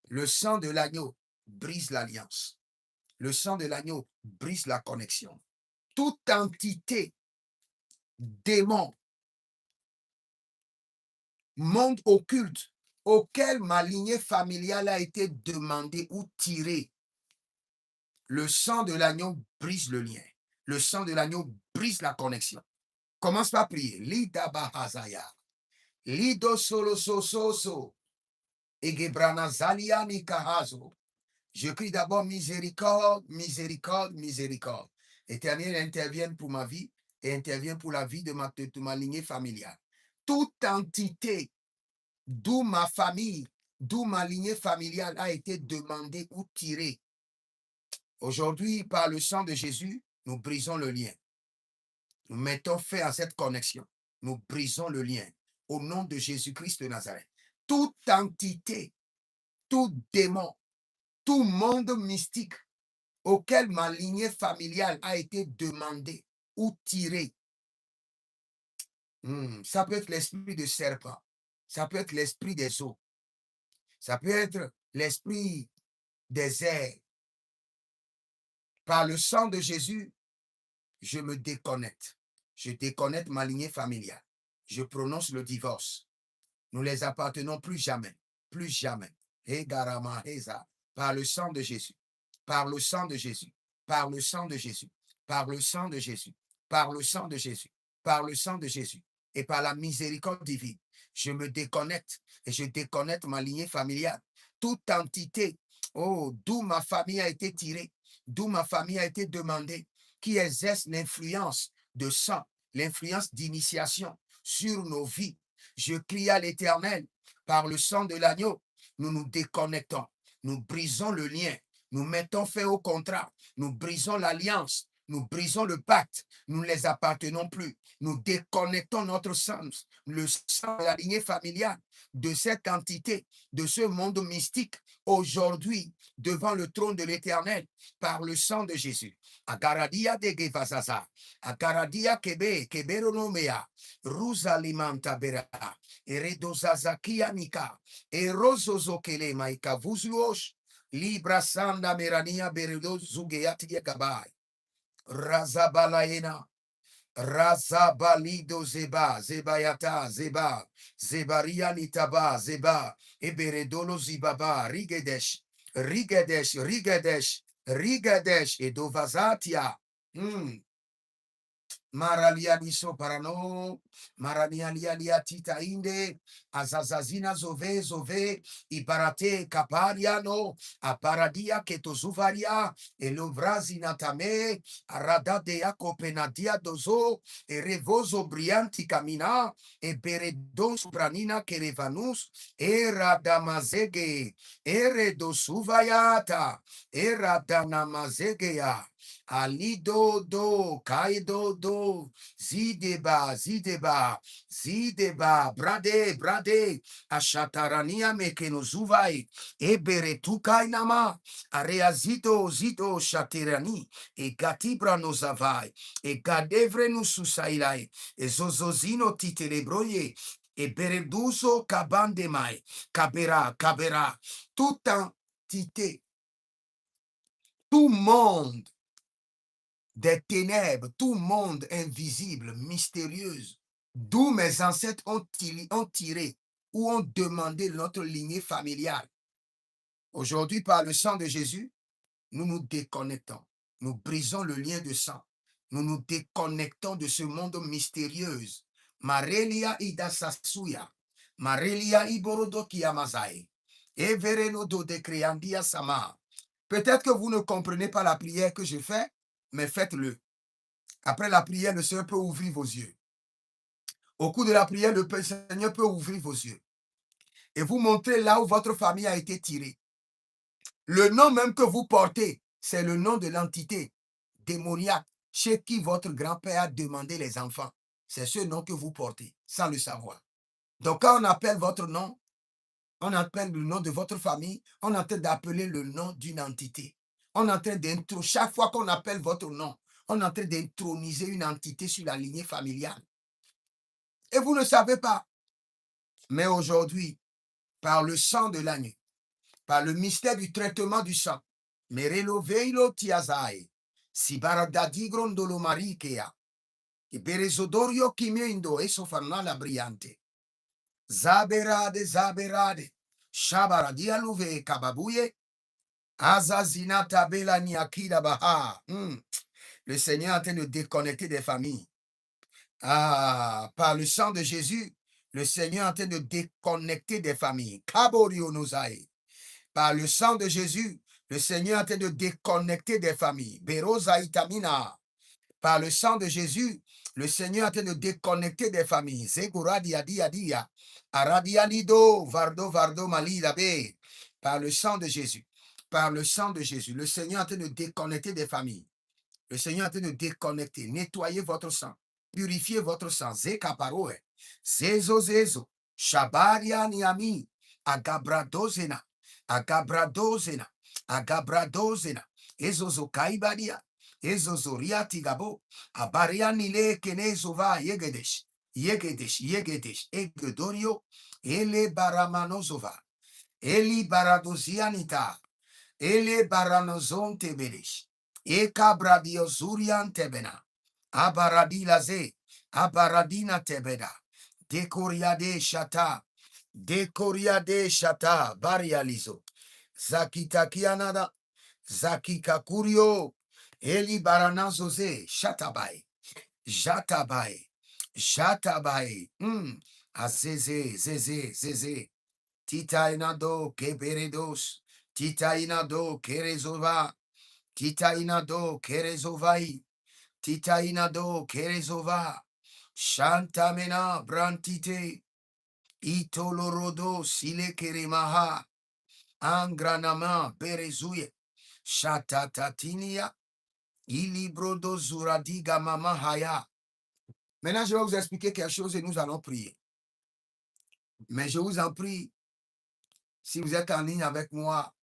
Le sang de l'agneau brise l'alliance. Le sang de l'agneau brise la connexion. Toute entité, démon, monde occulte auquel ma lignée familiale a été demandée ou tirée, le sang de l'agneau brise le lien. Le sang de l'agneau brise la connexion. Commence par prier. Lida bahazaya. Lido solo so so so. Egebrana zaliani kahazo. Je crie d'abord miséricorde, miséricorde, miséricorde. Éternel, intervienne pour ma vie et intervienne pour la vie de ma lignée familiale. Toute entité d'où ma famille, d'où ma lignée familiale a été demandée ou tirée. Aujourd'hui, par le sang de Jésus, nous brisons le lien. Nous mettons fin à cette connexion. Nous brisons le lien. Au nom de Jésus-Christ de Nazareth. Toute entité, tout démon, tout monde mystique auquel ma lignée familiale a été demandée ou tirée. Ça peut être l'esprit de serpent. Ça peut être l'esprit des eaux. Ça peut être l'esprit des airs. Par le sang de Jésus, je me déconnecte. Je déconnecte ma lignée familiale. je prononce le divorce. Nous les appartenons plus jamais, plus jamais. Et Garama Heza, par le sang de Jésus, par le sang de Jésus, par le sang de Jésus, par le sang de Jésus, par le sang de Jésus, par le sang de Jésus, et par la miséricorde divine, je me déconnecte et je déconnecte ma lignée familiale. Toute entité, oh, d'où ma famille a été tirée, d'où ma famille a été demandée, qui exerce l'influence de sang, l'influence d'initiation sur nos vies. Je crie à l'Éternel, par le sang de l'agneau, nous nous déconnectons, nous brisons le lien, nous mettons fin au contrat, nous brisons l'alliance, nous brisons le pacte, nous ne les appartenons plus, nous déconnectons notre sang, le sang de la lignée familiale, de cette entité, de ce monde mystique, aujourd'hui, devant le trône de l'Éternel, par le sang de Jésus. Agaradia de Gevazaza, Agaradia Kebe, Keberonomea, Rusalimanta Bera, Eredozazakia Nika, Erozozokele Maika Vuzluosh, Libra Sanda Merania Beredo Zugeatia Gabai, Razabalaena, Razabalido Zeba, Zebayata, Zeba, Zebaria Nitaba, Zeba, Eberedolo Zibaba, Rigedesh, Rigedesh, Rigedesh, Rigedesh, Edovazatia. Maraliani soparano, maranialia tita inde, azazazina zove zove, ibarate capariano, aparadia ketozuvaria, elovrazina tame, aradadea copenadia dozo, e revozo brianti camina, e beredon supranina kerevanus, era damazege, ere dosuvayata, era danamazegea. Alido do, kaido do, zideba, zideba, zideba, brade, brade, ashatarania mekenozuvai, ebere tukainama, areazito, zido, shaterani, e gatibra nozavai, e gadevre nususailai, e zozozino titelebroye, e bereduso kabandemai, kabera, kabera, tout entité, tout monde des ténèbres, tout monde invisible, mystérieuse, d'où mes ancêtres ont tiré ou ont demandé notre lignée familiale. Aujourd'hui, par le sang de Jésus, nous nous déconnectons. Nous brisons le lien de sang. Nous nous déconnectons de ce monde mystérieux. Marelia idasasuya. Marelia iborodokiamazai. Everenodo de creandia sama. Peut-être que vous ne comprenez pas la prière que je fais, mais faites-le. Après la prière, le Seigneur peut ouvrir vos yeux. Au cours de la prière, le Seigneur peut ouvrir vos yeux et vous montrer là où votre famille a été tirée. Le nom même que vous portez, c'est le nom de l'entité démoniaque chez qui votre grand-père a demandé les enfants. C'est ce nom que vous portez, sans le savoir. Donc, quand on appelle votre nom, on appelle le nom de votre famille, on est en train d'appeler le nom d'une entité. On est en train d'intro. Chaque fois qu'on appelle votre nom, on est en train d'introniser une entité sur la lignée familiale. Et vous ne savez pas. Mais aujourd'hui, par le sang de l'agneau, par le mystère du traitement du sang, Merelo Veilo Tiazai, Sibaradadi Grondolo Marikea, e Berezodorio Kimiendo Esofana la Briante, Zaberade, Zaberade, Shabaradia Luve Kababuye, Azazinata Belani Akida Baha. Le Seigneur est en train de déconnecter des familles. Par le sang de Jésus, le Seigneur est en train de déconnecter des familles. Kaborio Nozae. Par le sang de Jésus, le Seigneur est en train de déconnecter des familles. Beroza Itamina. Par le sang de Jésus, le Seigneur est en train de déconnecter des familles. Zegura dia dia dia. Aradia lido, vardo vardo malida be. Par le sang de Jésus. Par le sang de Jésus, le Seigneur est en train de déconnecter des familles. Le Seigneur est en train de déconnecter. Nettoyez votre sang. Purifiez votre sang. Zekaparoe. Zezo zezo. Shabaria niami. Agabradozena. Agabradozena. Agabradozena. Ezozo kaibadia. Ezozo riatigabo. Abaria nile kenezova yegedesh. Yegedesh. Yegedesh. Egedorio. Ele baramanozova. Eli baradozianita. Ele baranozon tebedesh. Eka bradio zurian tebena. Abaradila ze. Abaradina tebeda. Dekoriade Shata. Dekoriade Shata. Barializo. Zakita Kianada. Zakika Kurio. Eli Baranazoze. Shatabai. Jatabai. Jatabai. Azeze. Zeze. Zeze. Tita inado keberedos. Tita inado kerezova. Tita inado kerezovai. Tita inado kerezova. Shantamena brantite. Itolorodo sile keremaha. Angranama berezuye. Shatatatinia. Ilibrodo zuradiga mama haya. Maintenant, je vais vous expliquer quelque chose et nous allons prier. Mais je vous en prie, si vous êtes en ligne avec moi,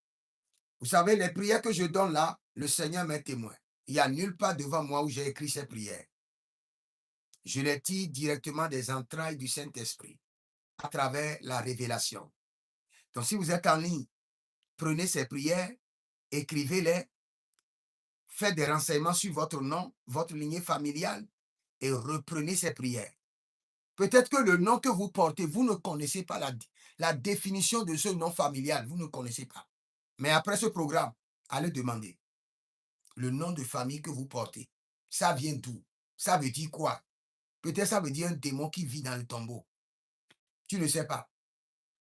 vous savez, les prières que je donne là, le Seigneur m'est témoin. Il n'y a nulle part devant moi où j'ai écrit ces prières. Je les tire directement des entrailles du Saint-Esprit à travers la révélation. Donc, si vous êtes en ligne, prenez ces prières, écrivez-les, faites des renseignements sur votre nom, votre lignée familiale et reprenez ces prières. Peut-être que le nom que vous portez, vous ne connaissez pas la définition de ce nom familial, vous ne connaissez pas. Mais après ce programme, allez demander le nom de famille que vous portez. Ça vient d'où? Ça veut dire quoi? Peut-être ça veut dire un démon qui vit dans le tombeau. Tu ne sais pas.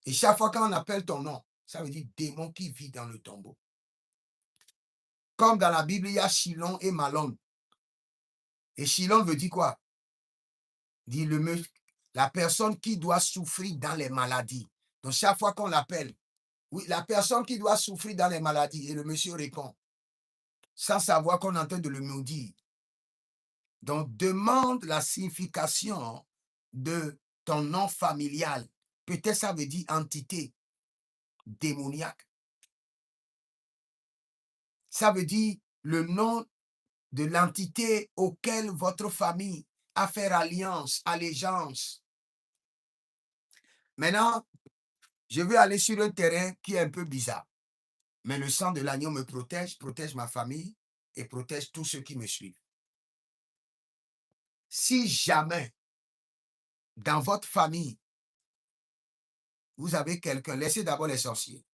Et chaque fois qu'on appelle ton nom, ça veut dire démon qui vit dans le tombeau. Comme dans la Bible, il y a Shilon et Malon. Et Shilon veut dire quoi? Dit la personne qui doit souffrir dans les maladies. Donc chaque fois qu'on l'appelle, oui, la personne qui doit souffrir dans les maladies. Et le monsieur répond, sans savoir qu'on est en train de le maudire. Donc demande la signification de ton nom familial. Peut-être ça veut dire entité démoniaque. Ça veut dire le nom de l'entité auquel votre famille a fait alliance, allégeance. Maintenant, je vais aller sur un terrain qui est un peu bizarre. Mais le sang de l'agneau me protège, protège ma famille et protège tous ceux qui me suivent. Si jamais, dans votre famille, vous avez quelqu'un, laissez d'abord les sorciers.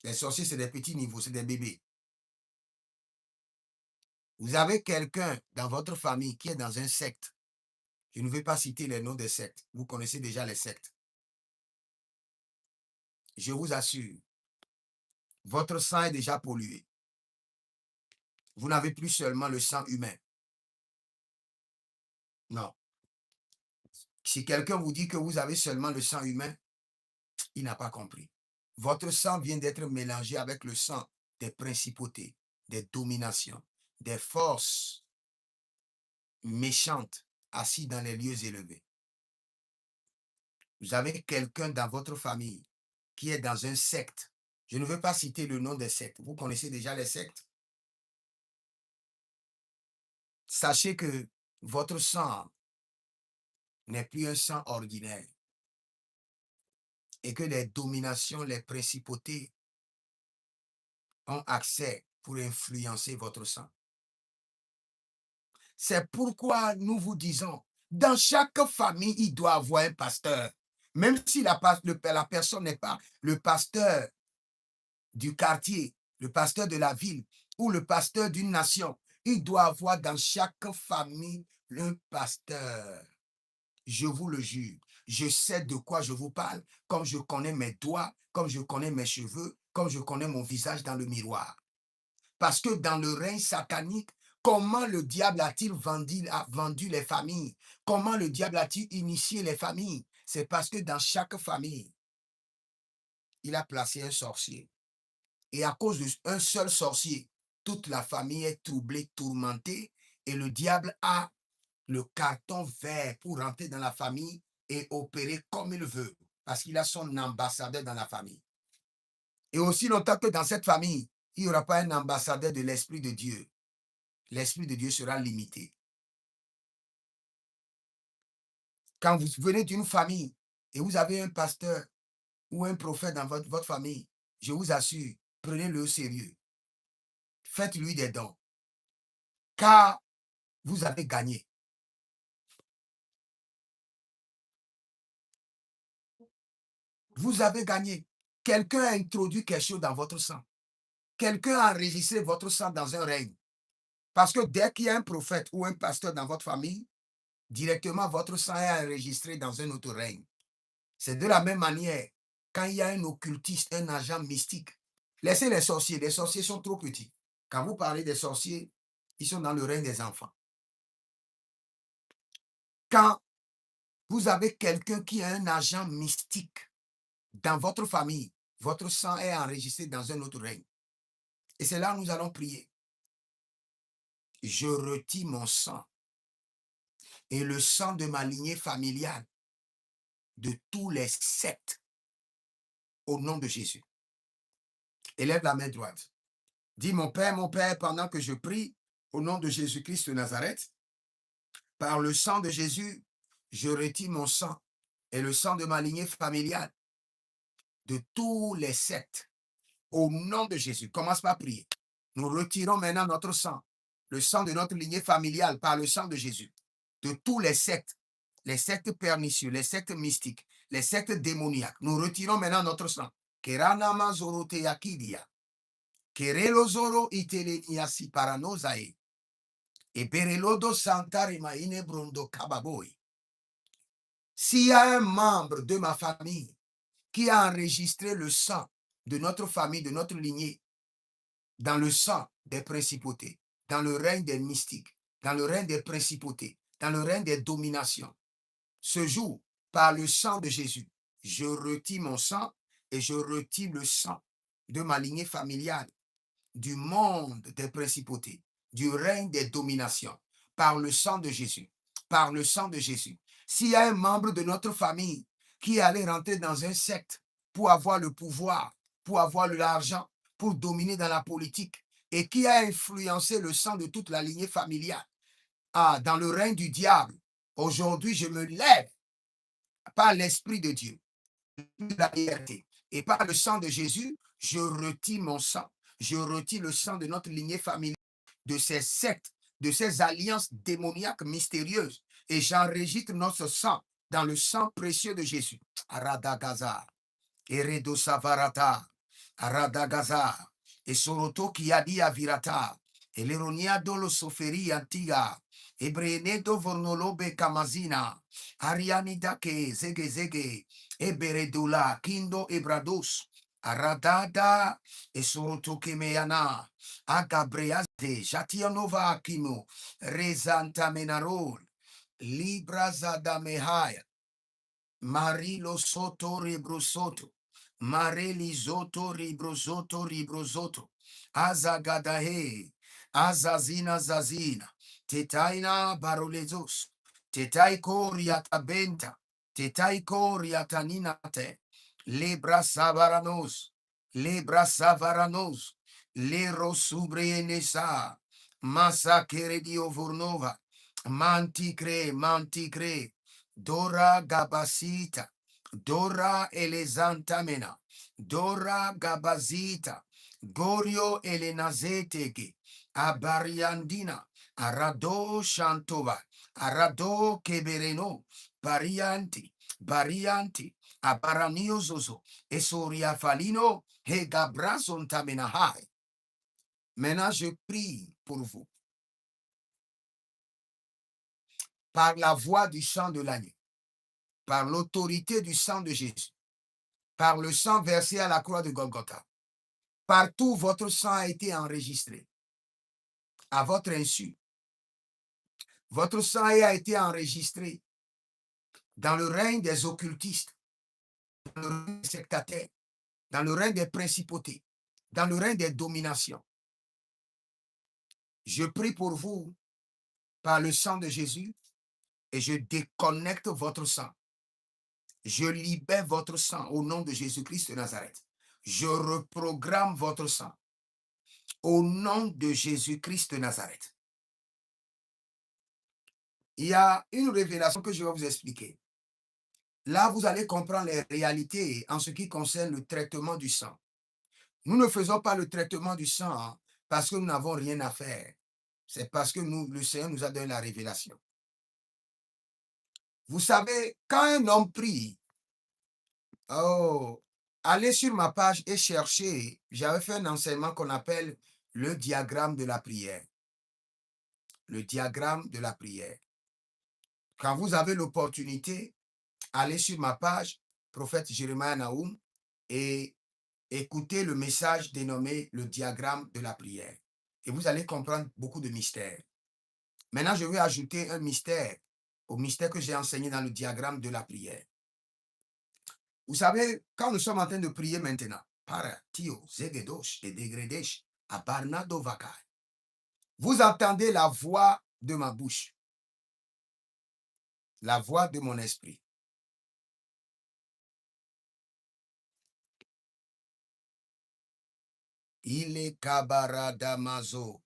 Les sorciers, c'est des petits niveaux, c'est des bébés. Vous avez quelqu'un dans votre famille qui est dans un secte. Je ne vais pas citer les noms des sectes. Vous connaissez déjà les sectes. Je vous assure, votre sang est déjà pollué. Vous n'avez plus seulement le sang humain. Non. Si quelqu'un vous dit que vous avez seulement le sang humain, il n'a pas compris. Votre sang vient d'être mélangé avec le sang des principautés, des dominations, des forces méchantes assises dans les lieux élevés. Vous avez quelqu'un dans votre famille qui est dans un secte. Je ne veux pas citer le nom des sectes. Vous connaissez déjà les sectes. Sachez que votre sang n'est plus un sang ordinaire et que les dominations, les principautés ont accès pour influencer votre sang. C'est pourquoi nous vous disons, dans chaque famille, il doit avoir un pasteur. Même si la personne n'est pas le pasteur du quartier, le pasteur de la ville ou le pasteur d'une nation, il doit avoir dans chaque famille un pasteur. Je vous le jure, je sais de quoi je vous parle, comme je connais mes doigts, comme je connais mes cheveux, comme je connais mon visage dans le miroir. Parce que dans le règne satanique, comment le diable a-t-il vendu les familles? Comment le diable a-t-il initié les familles? C'est parce que dans chaque famille, il a placé un sorcier. Et à cause d'un seul sorcier, toute la famille est troublée, tourmentée, et le diable a le carton vert pour rentrer dans la famille et opérer comme il veut, parce qu'il a son ambassadeur dans la famille. Et aussi longtemps que dans cette famille, il n'y aura pas un ambassadeur de l'Esprit de Dieu, l'Esprit de Dieu sera limité. Quand vous venez d'une famille et vous avez un pasteur ou un prophète dans votre famille, je vous assure, prenez-le au sérieux. Faites-lui des dons, car vous avez gagné. Vous avez gagné. Quelqu'un a introduit quelque chose dans votre sang. Quelqu'un a enregistré votre sang dans un règne. Parce que dès qu'il y a un prophète ou un pasteur dans votre famille, directement votre sang est enregistré dans un autre règne. C'est de la même manière, quand il y a un occultiste, un agent mystique, laissez les sorciers sont trop petits. Quand vous parlez des sorciers, ils sont dans le règne des enfants. Quand vous avez quelqu'un qui est un agent mystique dans votre famille, votre sang est enregistré dans un autre règne. Et c'est là que nous allons prier. Je retire mon sang et le sang de ma lignée familiale de tous les sectes au nom de Jésus. Élève la main droite. Dis mon Père, pendant que je prie au nom de Jésus-Christ de Nazareth, par le sang de Jésus, je retire mon sang et le sang de ma lignée familiale de tous les sectes au nom de Jésus. Commence par prier. Nous retirons maintenant notre sang, le sang de notre lignée familiale par le sang de Jésus, de tous les sectes pernicieux, les sectes mystiques, les sectes démoniaques. Nous retirons maintenant notre sang. Keranama zorote yakidia. Kerelo zoro iteleniasi paranozae. Et berelodo santarima inebrondo kababoy. S'il y a un membre de ma famille qui a enregistré le sang de notre famille, de notre lignée, dans le sang des principautés, dans le règne des mystiques, dans le règne des principautés, dans le règne des dominations. Ce jour, par le sang de Jésus, je retire mon sang et je retire le sang de ma lignée familiale, du monde des principautés, du règne des dominations, par le sang de Jésus, par le sang de Jésus. S'il y a un membre de notre famille qui allait rentrer dans un secte pour avoir le pouvoir, pour avoir l'argent, pour dominer dans la politique, et qui a influencé le sang de toute la lignée familiale, dans le règne du diable, aujourd'hui je me lève par l'Esprit de Dieu, la liberté, et par le sang de Jésus, je retire mon sang, je retire le sang de notre lignée familiale, de ces sectes, de ces alliances démoniaques mystérieuses, et j'enregistre notre sang dans le sang précieux de Jésus. Aradagaza, Eredo Savarata, Aradagaza, et Soroto Kiadi Avirata, et l'Eronia Dolo Soferi Antiga, Ebrenedo Vornolobe Kamazina, Arianidake, Zege Zege, Eberedula, Kindo Ebrados, Aradada, et Soroto Kemeana, Agabreazde, Jatianova Akimo, Rezanta Menarol, Libra Zadamehaya, Marilo Soto Ribrosoto, Mareli Zoto Ribrosoto Ribrosoto, Azagadahe, Azazina Zazina, Tetaina Barolezos, Tetaiko Riatabenta, Tetaiko Riataninate, Lebra Savaranos, Lebra Savaranos, Lero Subrienesa, Massa Keredio Vurnova, Manticre, Manticre, Dora Gabasita, Dora Elezantamena, Dora Gabazita, Gorio Elenazetege, Abariandina, Arado Shantova, Arado Kebereno, Barianti, Barianti, Abaraniozozo, Esoria Falino, Hegabrazontaminahai. Maintenant, je prie pour vous. Par la voix du sang de l'agneau, par l'autorité du sang de Jésus, par le sang versé à la croix de Golgotha. Partout, votre sang a été enregistré à votre insu. Votre sang a été enregistré dans le règne des occultistes, dans le règne des sectataires, dans le règne des principautés, dans le règne des dominations. Je prie pour vous par le sang de Jésus et je déconnecte votre sang. Je libère votre sang au nom de Jésus-Christ de Nazareth. Je reprogramme votre sang au nom de Jésus-Christ de Nazareth. Il y a une révélation que je vais vous expliquer. Là, vous allez comprendre les réalités en ce qui concerne le traitement du sang. Nous ne faisons pas le traitement du sang parce que nous n'avons rien à faire. C'est parce que le Seigneur nous a donné la révélation. Vous savez, quand un homme prie, Oh, allez sur ma page et cherchez. J'avais fait un enseignement qu'on appelle le diagramme de la prière. Le diagramme de la prière. Quand vous avez l'opportunité, allez sur ma page, prophète Jérémie Naoum, et écoutez le message dénommé le diagramme de la prière. Et vous allez comprendre beaucoup de mystères. Maintenant, je vais ajouter un mystère au mystère que j'ai enseigné dans le diagramme de la prière. Vous savez, quand nous sommes en train de prier maintenant, para tio zegedosh et degredesh abarnado vakai, vous entendez la voix de ma bouche, la voix de mon esprit. Il est kabaradamazo.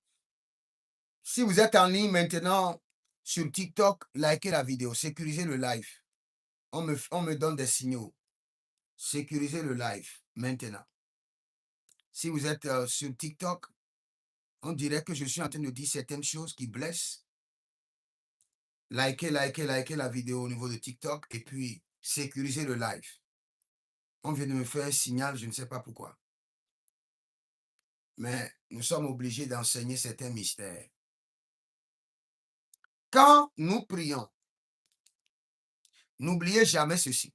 Si vous êtes en ligne maintenant sur TikTok, likez la vidéo, sécurisez le live. On me donne des signaux. Sécurisez le live maintenant. Si vous êtes sur TikTok, on dirait que je suis en train de dire certaines choses qui blessent. Likez la vidéo au niveau de TikTok et puis sécurisez le live. On vient de me faire un signal, je ne sais pas pourquoi. Mais nous sommes obligés d'enseigner certains mystères. Quand nous prions, n'oubliez jamais ceci.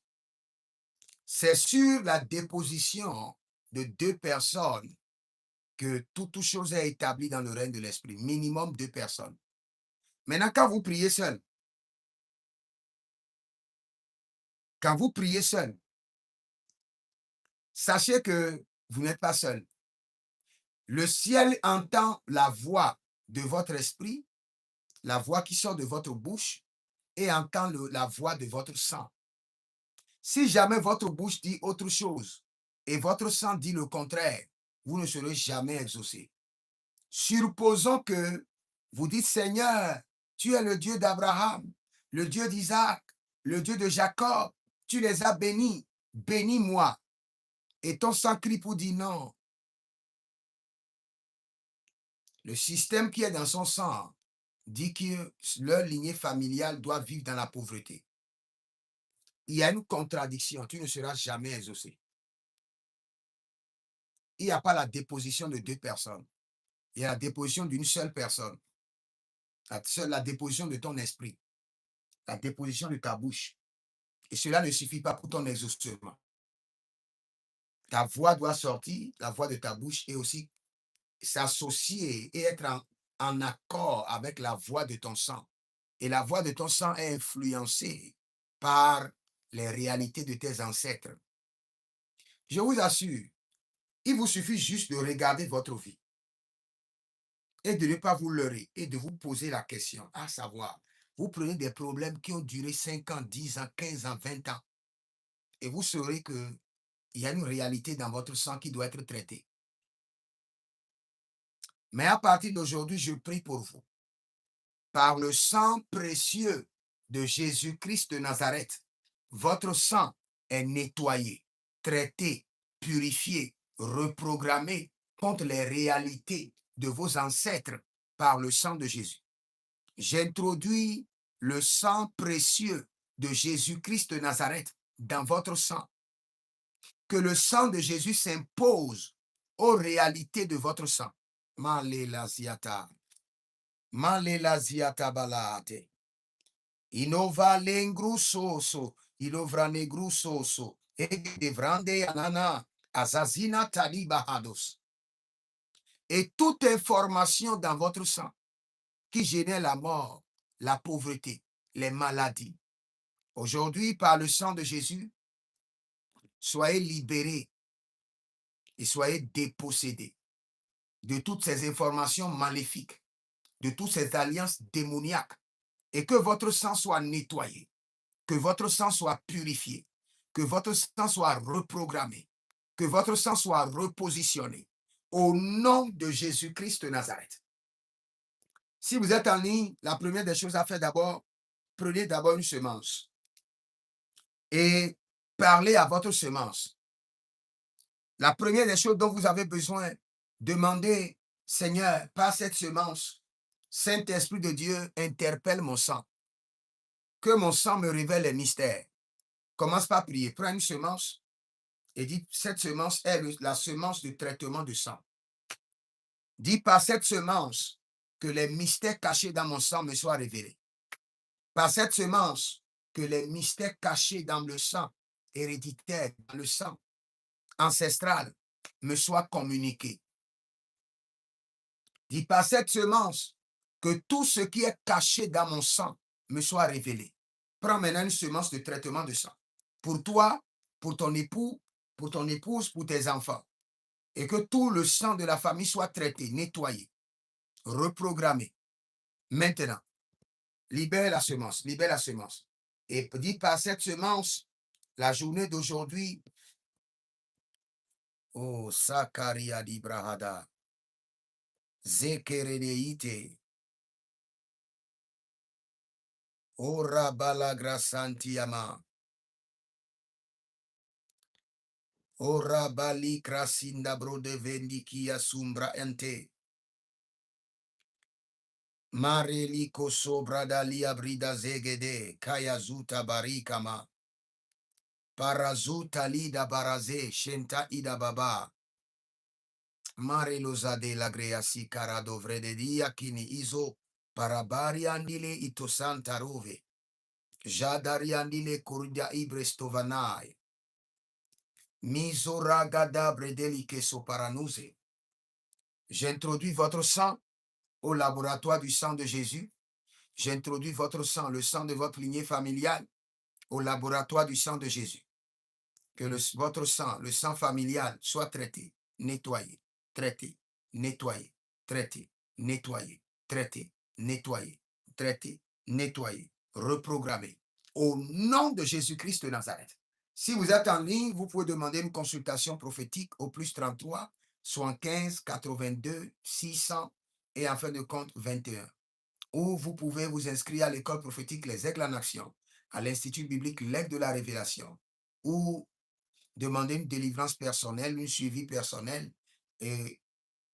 C'est sur la déposition de deux personnes que toute chose est établie dans le règne de l'esprit. Minimum 2 personnes. Maintenant, quand vous priez seul, sachez que vous n'êtes pas seul. Le ciel entend la voix de votre esprit, la voix qui sort de votre bouche, et entend la voix de votre sang. Si jamais votre bouche dit autre chose et votre sang dit le contraire, vous ne serez jamais exaucé. Supposons que vous dites, Seigneur, tu es le Dieu d'Abraham, le Dieu d'Isaac, le Dieu de Jacob, tu les as bénis, bénis-moi. Et ton sang crie pour dire non. Le système qui est dans son sang dit que leur lignée familiale doit vivre dans la pauvreté. Il y a une contradiction, tu ne seras jamais exaucé. Il n'y a pas la déposition de 2 personnes. Il y a la déposition d'une seule personne. La déposition de ton esprit. La déposition de ta bouche. Et cela ne suffit pas pour ton exaucement. Ta voix doit sortir, la voix de ta bouche, et aussi s'associer et être en accord avec la voix de ton sang. Et la voix de ton sang est influencée par les réalités de tes ancêtres. Je vous assure, il vous suffit juste de regarder votre vie et de ne pas vous leurrer et de vous poser la question, à savoir, vous prenez des problèmes qui ont duré 5 ans, 10 ans, 15 ans, 20 ans, et vous saurez qu'il y a une réalité dans votre sang qui doit être traitée. Mais à partir d'aujourd'hui, je prie pour vous. Par le sang précieux de Jésus-Christ de Nazareth, votre sang est nettoyé, traité, purifié, reprogrammé contre les réalités de vos ancêtres par le sang de Jésus. J'introduis le sang précieux de Jésus-Christ de Nazareth dans votre sang. Que le sang de Jésus s'impose aux réalités de votre sang. Malelaziata. Malelaziata balate. Inova lengrusoso. Ilovra negrusoso. Egevrande anana. Azazina talibahados. Et toute information dans votre sang qui génère la mort, la pauvreté, les maladies. Aujourd'hui, par le sang de Jésus, soyez libérés et soyez dépossédés de toutes ces informations maléfiques, de toutes ces alliances démoniaques, et que votre sang soit nettoyé, que votre sang soit purifié, que votre sang soit reprogrammé, que votre sang soit repositionné au nom de Jésus-Christ de Nazareth. Si vous êtes en ligne, la première des choses à faire d'abord, prenez d'abord une semence et parlez à votre semence. La première des choses dont vous avez besoin, demandez, Seigneur, par cette semence, Saint-Esprit de Dieu, interpelle mon sang. Que mon sang me révèle les mystères. Commence par prier. Prends une semence Et dit, cette semence est la semence de traitement de sang. Dis par cette semence que les mystères cachés dans mon sang me soient révélés. Par cette semence que les mystères cachés dans le sang héréditaire, dans le sang ancestral, me soient communiqués. Dis par cette semence que tout ce qui est caché dans mon sang me soit révélé. Prends maintenant une semence de traitement de sang. Pour toi, pour ton époux, pour ton épouse, pour tes enfants. Et que tout le sang de la famille soit traité, nettoyé, reprogrammé. Maintenant, libère la semence, libère la semence. Et dis par cette semence, la journée d'aujourd'hui, oh, Sakaria di Brahada, Zekeredeite, Ora Balagrasantiama, Ora Bali Krasinda Brode Vendikia Sumbra Ente, Mareli Koso Bradalia Brida Zegede, Kayazuta Barikama, Parazuta Lida Baraze, Shenta Ida Baba, Marelozade la Greasi Carado Vrededia Kini Izo, Parabariandile Itosanta Rove, Jadariandile Kurdia Ibrestovanai, Misoragada Bredeli Keso Paranuse. J'introduis votre sang au laboratoire du sang de Jésus. J'introduis votre sang, le sang de votre lignée familiale, au laboratoire du sang de Jésus. Que votre sang, le sang familial, soit traité, nettoyé, traité, nettoyé, traité, nettoyé, traité, nettoyé, traité, nettoyé, reprogrammé. Au nom de Jésus-Christ de Nazareth. Si vous êtes en ligne, vous pouvez demander une consultation prophétique au plus 33 75 82 600 et en fin de compte 21. Ou vous pouvez vous inscrire à l'école prophétique Les Aigles en Action, à l'Institut biblique L'Aigle de la Révélation, ou demander une délivrance personnelle, un suivi personnel, et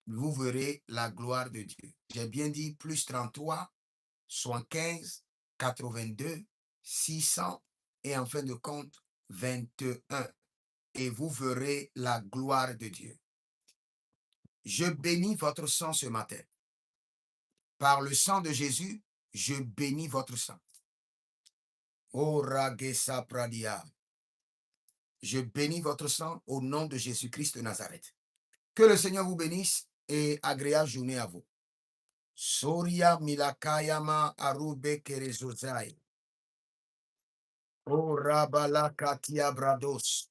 vous verrez la gloire de Dieu. J'ai bien dit plus 33, 75, 82, 600 et en fin de compte 21. Et vous verrez la gloire de Dieu. Je bénis votre sang ce matin. Par le sang de Jésus, je bénis votre sang. Oh Ragesa Pradia. Je bénis votre sang au nom de Jésus-Christ de Nazareth. Que le Seigneur vous bénisse et agréable journée à vous. Soria Milakayama Arube Kerezozai. Oh Rabala Katia Brados.